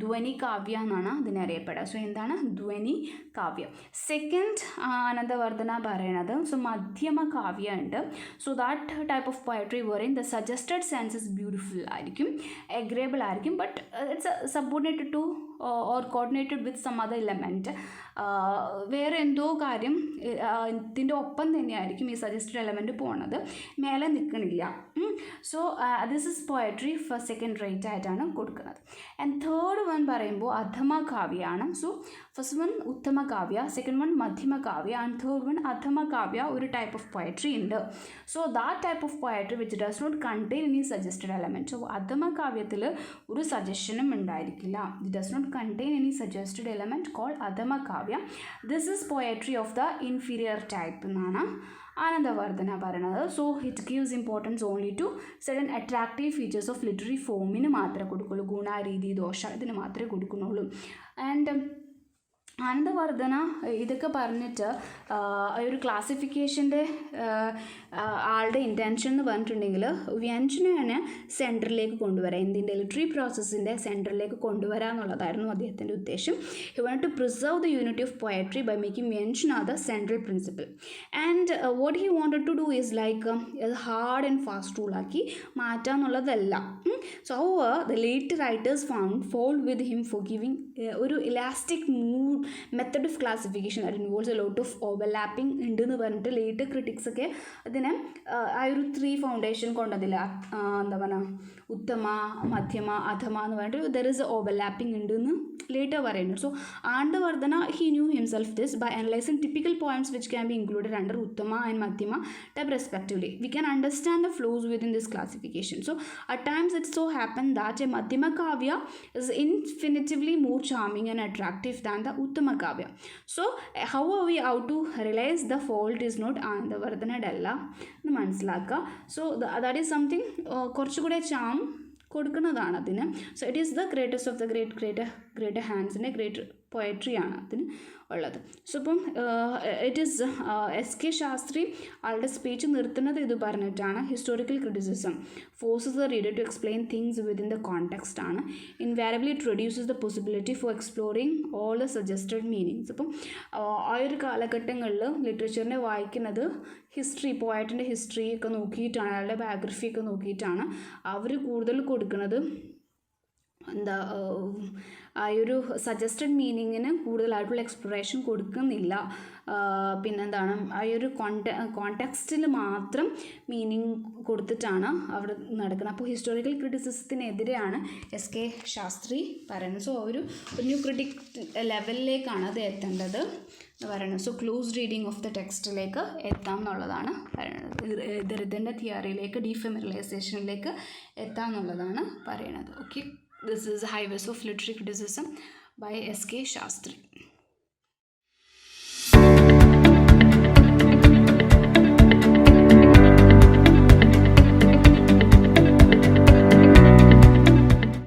ധ്വനി കാവ്യ എന്നാണ് ഇതിനെ അറിയപ്പെടുക. സോ എന്താണ് ധ്വനി കാവ്യ? സെക്കൻഡ് ആനന്ദവർദ്ധന പറയണത് സോ മധ്യമ കാവ്യ ഉണ്ട്. So that type of poetry wherein the suggested sense is beautiful ആയിരിക്കും, എഗ്രേബിൾ ആയിരിക്കും, but it's subordinated to or coordinated with some other element. വേറെ എന്തോ കാര്യം ഇതിൻ്റെ ഒപ്പം തന്നെയായിരിക്കും ഈ സജസ്റ്റഡ് എലമെൻറ്റ് പോണത്, മേലെ നിൽക്കണില്ല. So this is poetry first second rate ആയിട്ടാണ് കൊടുക്കുന്നത്. ആൻഡ് തേർഡ് വൺ പറയുമ്പോൾ അധമ കാവ്യയാണ്. So first one uttama kavya, second one madhyama kavya, and third one adhama kavya. ഒരു ടൈപ്പ് ഓഫ് പോയട്രി ഉണ്ട്. So that type of poetry which does not contain any suggested element. So അധമ കാവ്യത്തിൽ ഒരു സജഷനും ഉണ്ടായിരിക്കില്ല. It does not contain any suggested element called Adhama Kavya. This is poetry of the inferior type എന്നാണ് ആനന്ദവർദ്ധന പറയുന്നത്. So it gives importance only to certain attractive features of literary ഫോമിന് മാത്രമേ കൊടുക്കുള്ളൂ. ഗുണ, രീതി, ദോഷ ഇതിന് മാത്രമേ കൊടുക്കുന്നുള്ളൂ. ആൻഡ് ആനന്ദവർദ്ധന ഇതൊക്കെ പറഞ്ഞിട്ട് ഒരു ക്ലാസിഫിക്കേഷൻ്റെ ആളുടെ ഇൻറ്റൻഷൻ എന്ന് പറഞ്ഞിട്ടുണ്ടെങ്കിൽ വ്യഞ്ജനനെ സെൻറ്ററിലേക്ക് കൊണ്ടുവരാം, ഇന്ത്യൻ്റെ ലിറ്റററി പ്രോസസ്സിൻ്റെ സെൻറ്ററിലേക്ക് കൊണ്ടുവരിക എന്നുള്ളതായിരുന്നു അദ്ദേഹത്തിൻ്റെ ഉദ്ദേശം. He want to preserve the unity of poetry by making vyanjana the central principle. And what he wanted to do is like hard and fast റൂളാക്കി മാറ്റുക എന്നുള്ളതല്ല. So the late writers fold with him for giving ഒരു elastic mood method of classification that involves a lot of overlapping ഉണ്ടെന്ന് പറഞ്ഞിട്ട് late ക്രിറ്റിക്സൊക്കെ അതിനെ ആ ഒരു 3 foundation കൊണ്ടതില്ല. എന്താ പറയുക, ഉത്തമ, മധ്യമ, അധമ എന്ന് പറഞ്ഞിട്ട് ദർ ഇസ് ഓവർലാപ്പിംഗ് ഉണ്ടെന്ന് ലേറ്റർ പറയുന്നു. So Anandavardhana he knew himself this by analysing typical points which can be included under uttama and madhyama type respectively. We can understand the flows within this classification. So at times it so happens that a Madhyama Kavya is infinitely more charming and attractive than the Uttama Kavya. So how are we out to realize the fault is not Anandavardhana Della എന്ന് മനസ്സിലാക്കുക. So that is something കുറച്ചുകൂടെ charm കൊടുക്കുന്നതാണ് അതിന്. So it is the greatest of the great ഹാൻഡ്സിൻ്റെ great പോയട്രിയാണ് അതിന് ഉള്ളത്. So ഇപ്പം ഇറ്റ് ഈസ് എസ്.കെ. ശാസ്ത്രി ആളുടെ സ്പീച്ച് നിർത്തുന്നത് ഇത് പറഞ്ഞിട്ടാണ്. Historical criticism forces the reader to explain things within the context ആണ്. Invariably it reduces the possibility for exploring all the suggested meanings. അപ്പം ആ ഒരു കാലഘട്ടങ്ങളിൽ ലിറ്ററേച്ചറിനെ വായിക്കുന്നത് പോയറ്റിൻ്റെ ഹിസ്റ്ററി ഒക്കെ നോക്കിയിട്ടാണ്, അയാളുടെ ബയോഗ്രഫി ഒക്കെ നോക്കിയിട്ടാണ് അവർ കൂടുതൽ കൊടുക്കുന്നത്. എന്താ ആ ഒരു സജസ്റ്റഡ് മീനിങ്ങിന് കൂടുതലായിട്ടുള്ള എക്സ്പ്ലോറേഷൻ കൊടുക്കുന്നില്ല. പിന്നെന്താണ് ആ ഒരു കോണ്ടെക്സ്റ്റിൽ മാത്രം മീനിങ് കൊടുത്തിട്ടാണ് അവിടെ നടക്കുന്നത്. അപ്പോൾ ഹിസ്റ്റോറിക്കൽ ക്രിറ്റിസിസത്തിനെതിരെയാണ് എസ്.കെ. ശാസ്ത്രി പറയുന്നത്. സോ ഒരു ന്യൂ ക്രിട്ടിക് ലെവലിലേക്കാണ് അത് എത്തേണ്ടത് എന്ന് പറയുന്നത്. So close reading of the ടെക്സ്റ്റിലേക്ക് എത്താം എന്നുള്ളതാണ് പറയുന്നത്. ദരിദ്രൻ്റെ തിയറിയിലേക്ക് ഡീഫെമിനലൈസേഷനിലേക്ക് എത്താം എന്നുള്ളതാണ് പറയുന്നത്. Okay, this is Highways of Literary Criticism by S.K. Sastri.